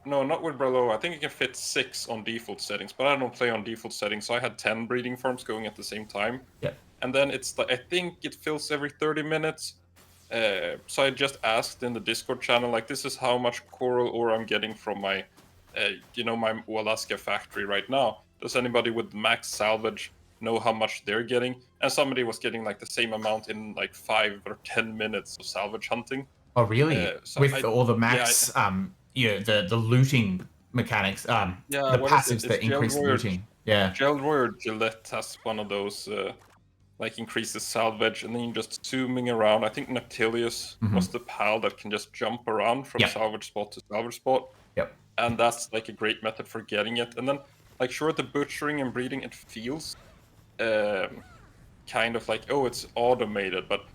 No, not with Braloha. I think you can fit 6 on default settings, but I don't play on default settings, so I had 10 breeding farms going at the same time. Yeah. And then it's like, I think it fills every 30 minutes. So I just asked in the Discord channel, like, this is how much coral ore I'm getting from my, my Alaska factory right now. Does anybody with max salvage know how much they're getting? And somebody was getting like the same amount in like 5 or 10 minutes of salvage hunting. Oh, really? So With all the yeah, max, the looting mechanics, yeah. the What is it? passives It's that increase Gelroy or looting. Yeah. Gelroy or Gillette has one of those. Like increases salvage, and then you're just zooming around. I think Noctilius hmm was the pal that can just jump around from Yep. salvage spot to salvage spot, Yep. and that's like a great method for getting it. And then, like, sure, the butchering and breeding, it feels kind of like, oh, it's automated, but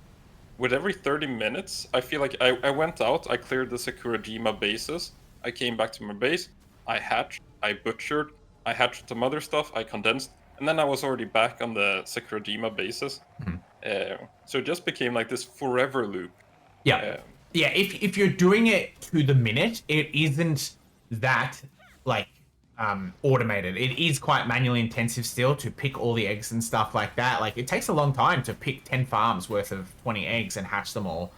with every 30 minutes, I feel like I went out, I cleared the Sakurajima bases, I came back to my base, I hatched, I butchered, I hatched some other stuff, I condensed, and then I was already back on the Sakurajima bases. Mhm. So it just became like this forever loop. Yeah. Um, Yeah, if you're doing it to the minute, it isn't that like automated. It is quite manually intensive still to pick all the eggs and stuff like that. Like it takes a long time to pick 10 farms worth of 20 eggs and hatch them all.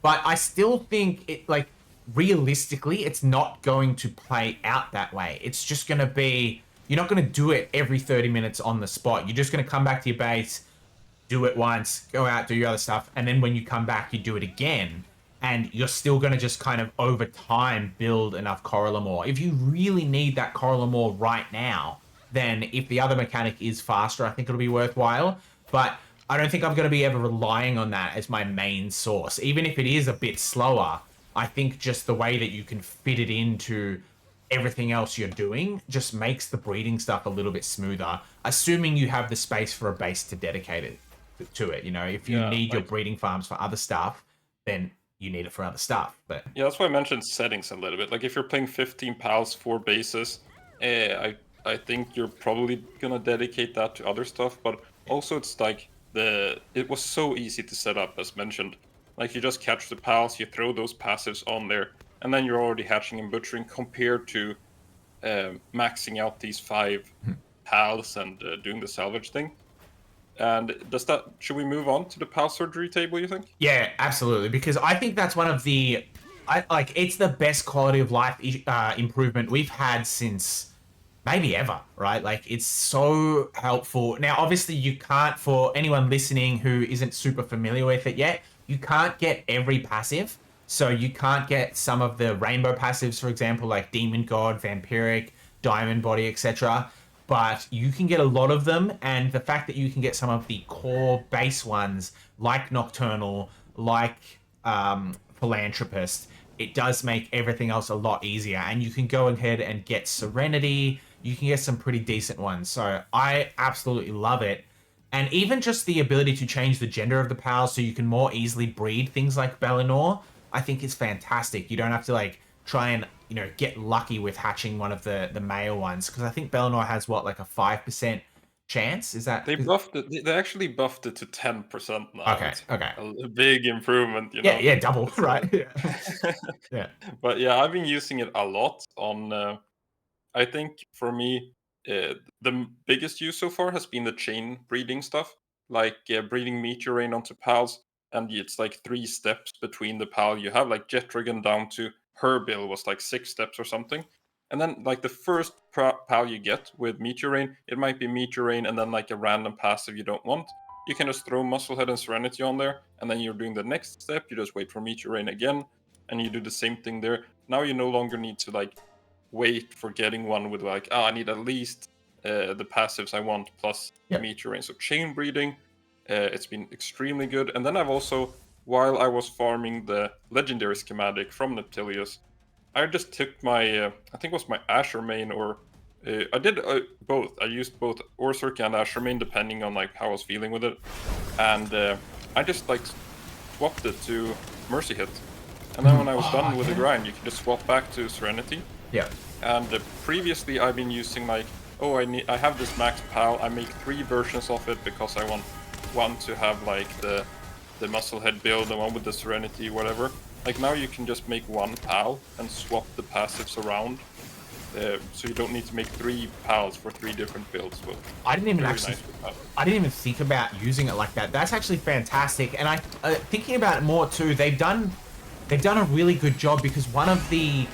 But I still think it like realistically it's not going to play out that way. It's just going to be you're not going to do it every 30 minutes on the spot. You're just going to come back to your base, do it once, go out, do your other stuff, and then when you come back, you do it again. And you're still going to just kind of over time build enough Coralum ore. If you really need that Coralum ore right now, then if the other mechanic is faster, I think it'll be worthwhile. But I don't think I'm going to be ever relying on that as my main source. Even if it is a bit slower, I think just the way that you can fit it into everything else you're doing just makes the breeding stuff a little bit smoother, assuming you have the space for a base to dedicate it to it. You know, if you yeah, need your like breeding farms for other stuff, then you need it for other stuff. But yeah, that's why I mentioned settings a little bit. Like if you're playing 15 pals, 4 bases, I think you're probably gonna dedicate that to other stuff. But also, it's like it was so easy to set up, as mentioned. Like you just catch the pals, you throw those passives on there, and then you're already hatching and butchering compared to maxing out these 5 pals and doing the salvage thing. And should we move on to the pal surgery table, you think? yeah, absolutely, because I think that's one of the, I like it's the best quality of life improvement we've had since maybe ever, right? Like it's so helpful. Now, obviously, you can't, for anyone listening who isn't super familiar with it yet, you can't get every passive. So you can't get some of the rainbow passives, for example, like Demon God, Vampiric, Diamond Body, etc. But you can get a lot of them, and the fact that you can get some of the core base ones, like Nocturnal, like Philanthropist, it does make everything else a lot easier. And you can go ahead and get Serenity. You can get some pretty decent ones. So I absolutely love it. And even just the ability to change the gender of the pals so you can more easily breed things like Bellinor, I think is fantastic. You don't have to like try and get lucky with hatching one of the male ones, because I think Bellinor has what, like a 5% chance. Is that They buffed it. They actually buffed it to 10% now. okay? It's Okay. a big improvement, you Yeah, know. yeah, double, It's right? Yeah. Yeah. but yeah, I've been using it a lot on. I think for me, the biggest use so far has been the chain breeding stuff, like breeding Meteorane onto pals, and it's like 3 steps between the pal you have. Like Jetragon down to Herbil was like 6 steps or something, and then like the first pal you get with Meteorane, it might be Meteorane and then like a random passive you don't want. You can just throw Musclehead and Serenity on there, and then you're doing the next step. You just wait for Meteorane again, and you do the same thing there. Now you no longer need to like wait for getting one with like, I need at least the passives I want plus Yeah. Meteorane. So chain breeding, it's been extremely good. And then I've also, while I was farming the legendary schematic from Neptilius, I just took my, I think it was my Asher main or I did both. I used both Orsurk and Ashermain depending on like how I was feeling with it, and I just like swapped it to Mercy Hit, and then when I was done Oh, with the yeah. grind, you can just swap back to Serenity. Yeah. And previously, I've been using like, oh, I have this max PAL. I make 3 versions of it because I want one to have like the musclehead build, and one with the Serenity, whatever. Like now, you can just make 1 PAL and swap the passives around. So you don't need to make 3 pals for 3 different builds. Well, I didn't even very actually. nice with that. I didn't even think about using it like that. That's actually fantastic. And I, thinking about it more too, they've done a really good job, because one of the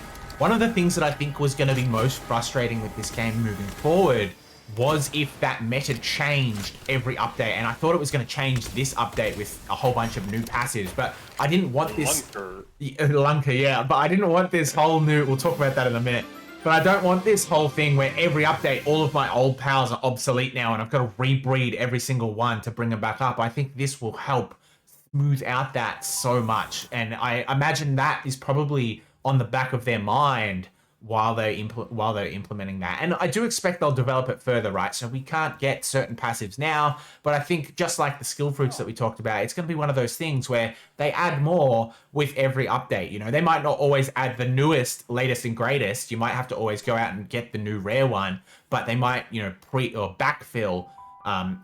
things that I think was going to be most frustrating with this game moving forward was if that meta changed every update. And I thought it was going to change this update with a whole bunch of new passives, but I didn't want this. Lunker. Lunker, yeah, but I didn't want this whole new. We'll talk about that in a minute. But I don't want this whole thing where every update, all of my old pals are obsolete now, and I've got to rebreed every single one to bring them back up. I think this will help smooth out that so much, and I imagine that is probably on the back of their mind while they're implementing that. And I do expect they'll develop it further, right? So we can't get certain passives now, but I think just like the skill fruits that we talked about, it's going to be one of those things where they add more with every update. You know, they might not always add the newest, latest, and greatest. You might have to always go out and get the new rare one, but they might, you know, pre or backfill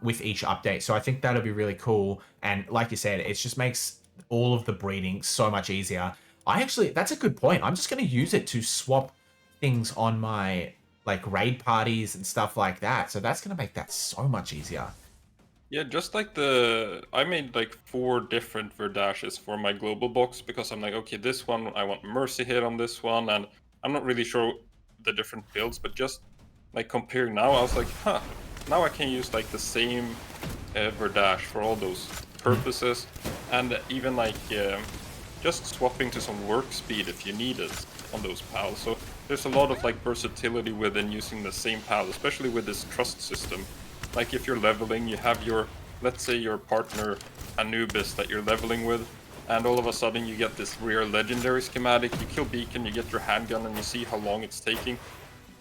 with each update. So I think that'll be really cool. And like you said, it just makes all of the breeding so much easier. That's a good point. I'm just going to use it to swap things on my like raid parties and stuff like that. So that's going to make that so much easier. Yeah, just like I made like 4 different Verdashes for my global box because I'm like, okay, this one I want Mercy Hit on this one, and I'm not really sure the different builds, but just like comparing now, I was like, huh, now I can use like the same Verdash for all those purposes, and even like just swapping to some work speed if you need it on those pals. So there's a lot of like versatility within using the same pal, especially with this trust system. Like if you're leveling, you have your, let's say your partner Anubis that you're leveling with, and all of a sudden you get this rare legendary schematic, you kill Beacon, you get your handgun, and you see how long it's taking,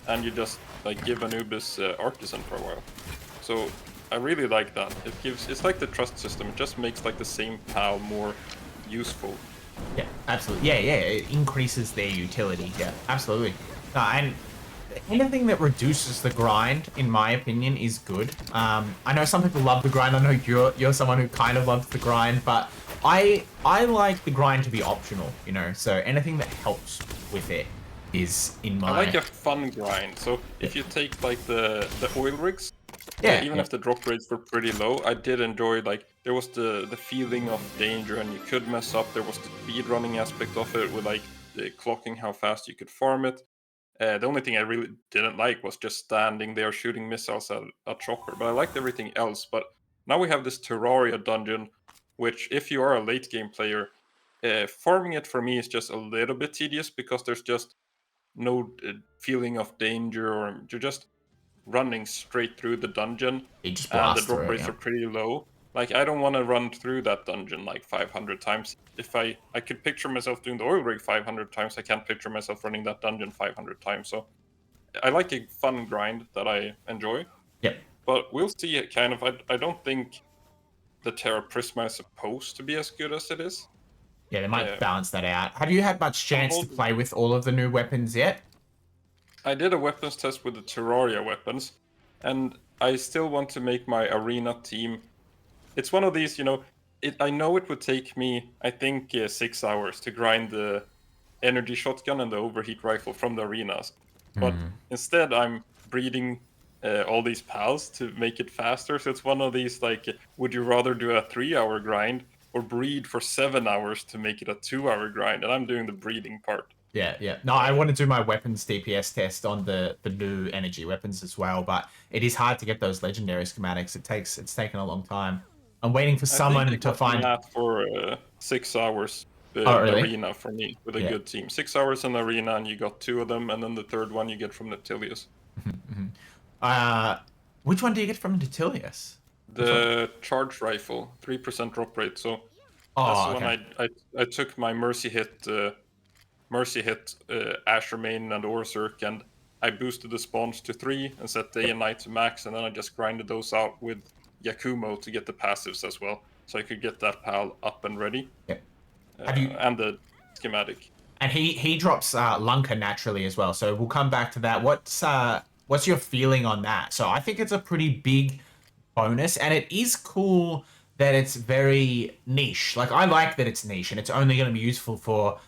and you just like give Anubis Artisan for a while. So I really like that. It's like the trust system, it just makes like the same pal more useful. Yeah, absolutely. Yeah, it increases their utility. Yeah, absolutely. And anything that reduces the grind, in my opinion, is good. I know some people love the grind. I know you're someone who kind of loves the grind, but I like the grind to be optional. You know, so anything that helps with it is in my. I like a fun grind. So if you take like the oil rigs, even Yeah. if the drop rates were pretty low, I did enjoy like there was the feeling of danger, and you could mess up. There was the speed running aspect of it with like the clocking how fast you could farm it. The only thing I really didn't like was just standing there shooting missiles at a chopper, but I liked everything else. But now we have this Terraria dungeon, which if you are a late game player, farming it for me is just a little bit tedious because there's just no feeling of danger, or you're just running straight through the dungeon, You just and the blast drop through it. rates Yeah. are pretty low. Like I don't want to run through that dungeon like 500 times. If I could picture myself doing the oil rig 500 times, I can't picture myself running that dungeon 500 times. So I like a fun grind that I enjoy. Yep. But we'll see. It kind of. I don't think the Terra Prisma is supposed to be as good as it is. Yeah, they might Uh, balance that out. Have you had much I'm chance to holding. play with all of the new weapons yet? I did a weapons test with the Terraria weapons, and I still want to make my arena team. It's one of these, I know it would take me, I think, 6 hours to grind the energy shotgun and the overheat rifle from the arenas. But instead, I'm breeding all these pals to make it faster. So it's one of these, like, would you rather do a 3 hour grind or breed for 7 hours to make it a 2 hour grind? And I'm doing the breeding part. Yeah. No, I want to do my weapons DPS test on the new energy weapons as well, but it is hard to get those legendary schematics. It's taken a long time. I'm waiting for I think I someone to got the find. math for 6 hours Oh, really? arena for me with a Yeah. good team. 6 hours in the arena, and you got 2 of them, and then the third one you get from Natilius. Uh, which one do you get from Natilius? Which one? The charge rifle, 3% drop rate. So that's Oh, the one okay. I took my mercy hit Asher main and Orzerk, and I boosted the spawns to 3 and set day and night to max, and then I just grinded those out with Yakumo to get the passives as well, so I could get that pal up and ready, Yep. Have you? and the schematic. And he drops Lunker naturally as well. So we'll come back to that. What's your feeling on that? So I think it's a pretty big bonus, and it is cool that it's very niche. Like I like that it's niche, and it's only going to be useful for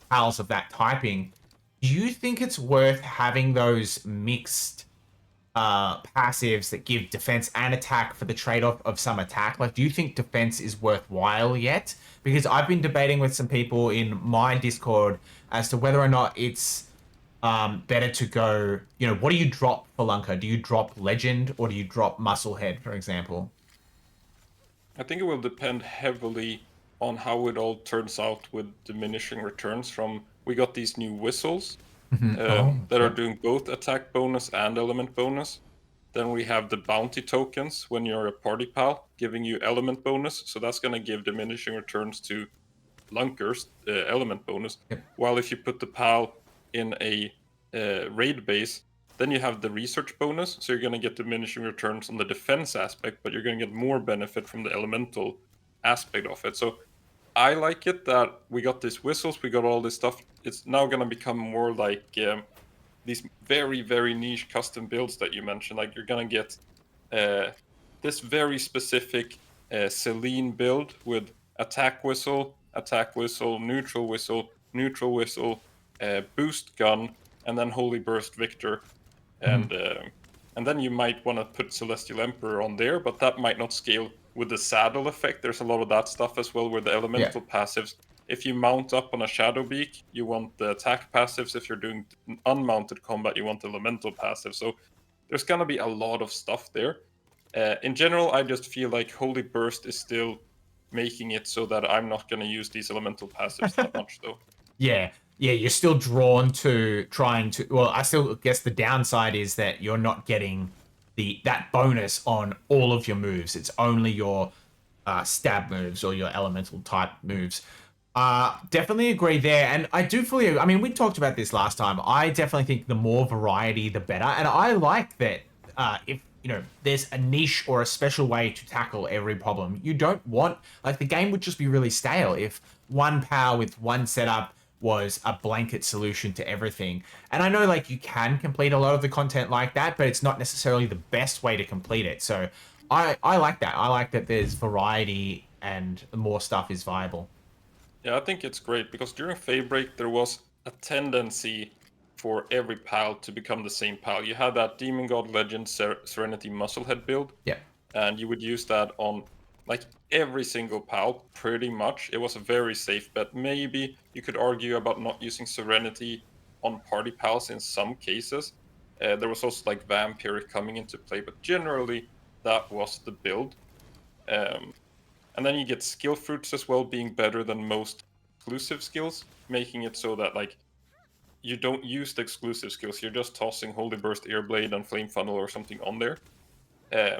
pals of that typing. Do you think it's worth having those mixed passives that give defense and attack for the trade-off of some attack? Like, do you think defense is worthwhile yet? Because I've been debating with some people in my Discord as to whether or not it's better to go, you know, what do you drop for Lunker? Do you drop Legend or do you drop Musclehead, for example? I think it will depend heavily on how it all turns out with diminishing returns from. We got these new whistles that are doing both attack bonus and element bonus. Then we have the bounty tokens when you're a party pal, giving you element bonus. So that's going to give diminishing returns to Lunker's element bonus. Yep. While if you put the pal in a raid base, then you have the research bonus. So you're going to get diminishing returns on the defense aspect, but you're going to get more benefit from the elemental aspect of it. So I like it that we got these whistles, we got all this stuff. It's now going to become more like these very, very niche custom builds that you mentioned. Like you're going to get this very specific Celine build with attack whistle, neutral whistle, boost gun, and then Holy Burst Victor. And then you might want to put Celestial Emperor on there, but that might not scale with the saddle effect. There's a lot of that stuff as well with the elemental passives. If you mount up on a Shadow Beak, you want the attack passives. If you're doing unmounted combat, you want the elemental passive. So there's going to be a lot of stuff there. In general, I just feel like Holy Burst is still making it so that I'm not going to use these elemental passives that much, though. Yeah, you're still drawn to trying to. Well, I still guess the downside is that you're not getting that bonus on all of your moves. It's only your stab moves or your elemental type moves. Definitely agree there, and I do fully. I mean, we talked about this last time. I definitely think the more variety, the better, and I like that. If you know, there's a niche or a special way to tackle every problem. You don't want like the game would just be really stale if one power with one setup was a blanket solution to everything. And I know like you can complete a lot of the content like that, but it's not necessarily the best way to complete it. So I like that. I like that there's variety and more stuff is viable. Yeah, I think it's great because during Faebreak there was a tendency for every pal to become the same pal. You had that Demon God Legend Serenity Musclehead build. Yeah. And you would use that on like every single pal pretty much. It was a very safe bet. Maybe you could argue about not using Serenity on party pals in some cases. There was also like Vampiric coming into play, but generally that was the build. And then you get skill fruits as well being better than most exclusive skills, making it so that like you don't use the exclusive skills. You're just tossing Holy Burst, Airblade, and Flame Funnel or something on there.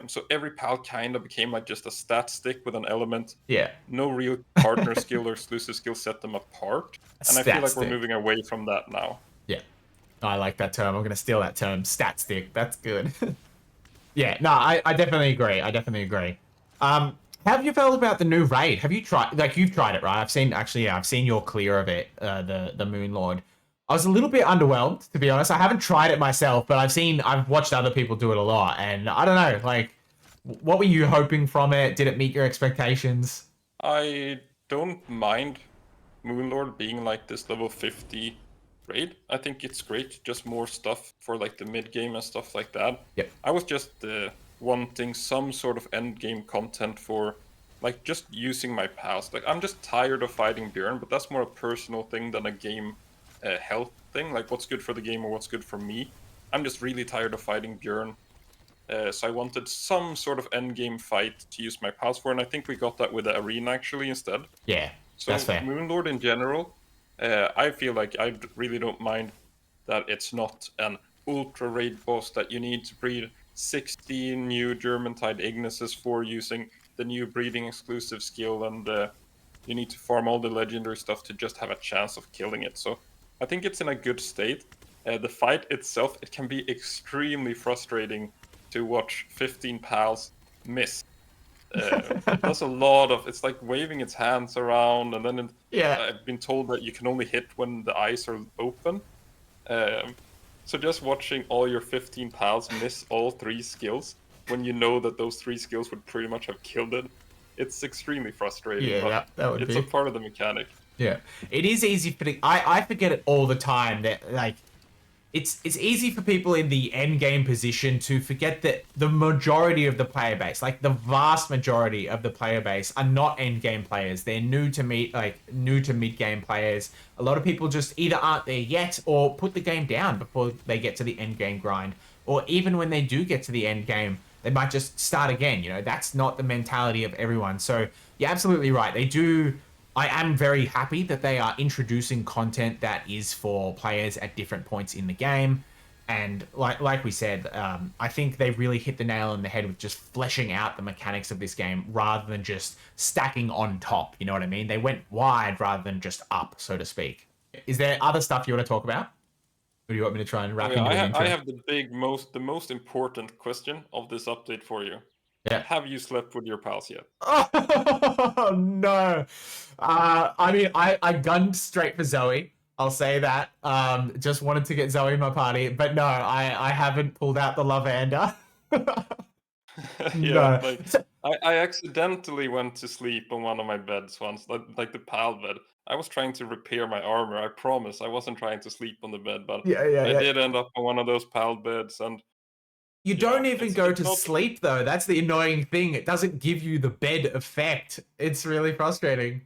So every pal kind of became like just a stat stick with an element. Yeah. No real partner skill or exclusive skill set them apart. And I feel like we're moving away from that now. Yeah. I like that term. I'm going to steal that term. Stat stick. That's good. Yeah. No, I definitely agree. How have you felt about the new raid? Have you tried, like you've tried it, right? I've seen your clear of it, the Moonlord. I was a little bit underwhelmed, to be honest. I haven't tried it myself, but I've watched other people do it a lot, and I don't know, like, what were you hoping from it? Did it meet your expectations? I don't mind Moonlord being like this level 50 raid. I think it's great, just more stuff for like the mid game and stuff like that. Yep. I was just wanting some sort of end game content for like just using my pals. Like I'm just tired of fighting Bjorn, but that's more a personal thing than a game health thing, like what's good for the game or what's good for me. I'm just really tired of fighting Bjorn. So I wanted some sort of end game fight to use my pals for, and I think we got that with the arena actually instead. Yeah, so that's fair. Moonlord in general, I feel like I really don't mind that it's not an ultra raid boss that you need to breed 16 new German-tide Ignises for using the new breeding exclusive skill, and you need to farm all the legendary stuff to just have a chance of killing it. So I think it's in a good state. the fight itself, it can be extremely frustrating to watch 15 pals miss. It does a lot of, it's like waving its hands around, and then Yeah. I've been told that you can only hit when the eyes are open. Um, so just watching all your 15 pals miss all 3 skills when you know that those 3 skills would pretty much have killed it, it's extremely frustrating, Yeah, but that would it's a be. part of the mechanic. Yeah. It is easy for I forget it all the time that like it's easy for people in the end game position to forget that the majority of the player base, like the vast majority of the player base, are not end game players. They're new to mid game players. A lot of people just either aren't there yet or put the game down before they get to the end game grind. Or even when they do get to the end game, they might just start again. You know, that's not the mentality of everyone. So you're absolutely right. They do. I am very happy that they are introducing content that is for players at different points in the game. And like we said, I think they really hit the nail on the head with just fleshing out the mechanics of this game rather than just stacking on top. You know what I mean? They went wide rather than just up, so to speak. Is there other stuff you want to talk about? Or do you want me to try and Oh wrap yeah, into an I intro? have the most important question of this update for you. Yeah. Have you slept with your pals yet? Oh no. I mean, I gunned straight for Zoe. I'll say that. Just wanted to get Zoe in my party, but no, I haven't pulled out the lavender. Yeah, No. like I accidentally went to sleep on one of my beds once, like the pal bed. I was trying to repair my armor. I promise I wasn't trying to sleep on the bed, but Yeah, yeah, I yeah. did end up on one of those pal beds, and You yeah, don't even go it's to not. sleep though. That's the annoying thing. It doesn't give you the bed effect. It's really frustrating.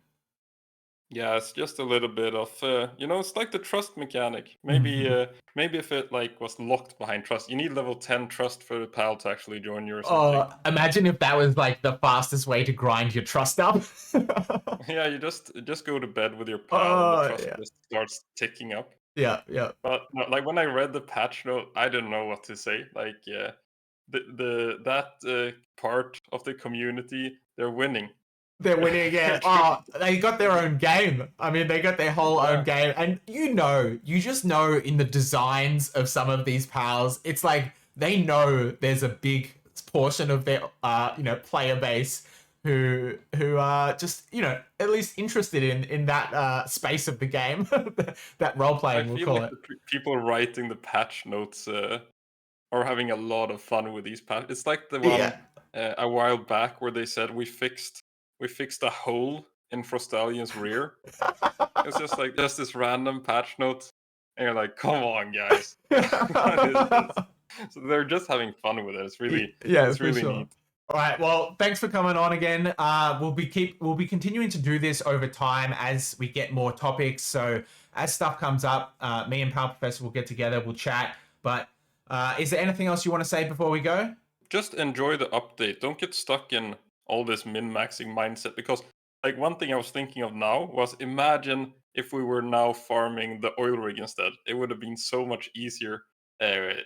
Yeah, it's just a little bit of it's like the trust mechanic. Maybe Mhm. maybe if it like was locked behind trust, you need level 10 trust for the pal to actually join you or something. Oh, imagine if that was like the fastest way to grind your trust up. Yeah, you just go to bed with your pal and the Oh, trust yeah. just starts ticking up. Yeah, yeah. But no, like when I read the patch note, I didn't know what to say. Like, yeah, the that part of the community, they're winning. They're winning again. Oh, they got their own game. I mean, they got their whole own Yeah, game. And you just know in the designs of some of these pals, it's like they know there's a big portion of their player base who are just, at least interested in that space of the game. That role I playing, we'll feel call like it. the people writing the patch notes are having a lot of fun with these patch. It's like the one Yeah. a while back where they said we fixed a hole in Frostalion's rear. It's just like just this random patch note, and you're like, come on, guys, what is this? So they're just having fun with it. Yeah, It's for really sure. neat. All right. Well, thanks for coming on again. We'll be continuing to do this over time as we get more topics. So as stuff comes up, me and Pal Professor will get together. We'll chat. But is there anything else you want to say before we go? Just enjoy the update. Don't get stuck in all this min-maxing mindset, because like one thing I was thinking of now was, imagine if we were now farming the oil rig instead. It would have been so much easier.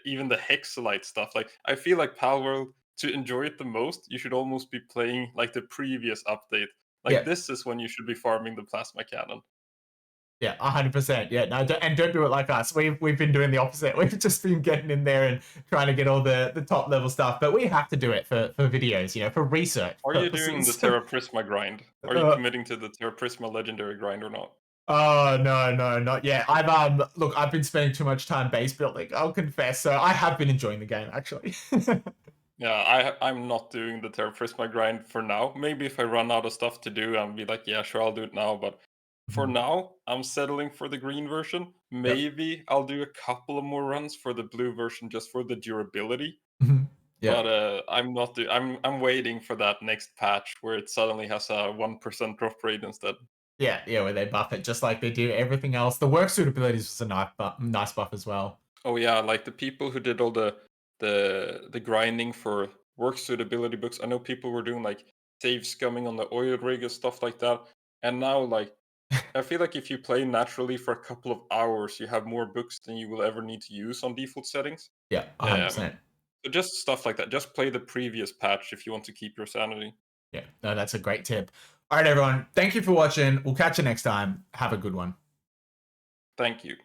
Even the hexalite stuff. Like I feel like Palworld, to enjoy it the most, you should almost be playing like the previous update. Like Yeah. this is when you should be farming the plasma cannon. Yeah, 100%. Yeah, no, don't do it like us. We've been doing the opposite. We've just been getting in there and trying to get all the top level stuff. But we have to do it for videos, for research Are you doing the purposes. Terra Prisma grind? Are you uh, committing to the Terra Prisma legendary grind or not? Oh no, not yet. I've been spending too much time base building. I'll confess. So I have been enjoying the game actually. Yeah, I'm not doing the Terra Prisma grind for now. Maybe if I run out of stuff to do, I'll be like, yeah, sure, I'll do it now. But for Mhm. now, I'm settling for the green version. Yep. Maybe I'll do a couple of more runs for the blue version just for the durability. Mhm. But Yep. I'm not. I'm waiting for that next patch where it suddenly has a 1% drop rate instead. Yeah, yeah, where they buff it just like they do everything else. The work suitabilities was a nice buff as well. Oh yeah, like the people who did all the grinding for work suitability books. I know people were doing like save scumming on the oil rig and stuff like that. And now like I feel like if you play naturally for a couple of hours, you have more books than you will ever need to use on default settings. Yeah, Um, 100%. so just stuff like that. Just play the previous patch if you want to keep your sanity. Yeah, no, that's a great tip. All right, everyone. Thank you for watching. We'll catch you next time. Have a good one. Thank you.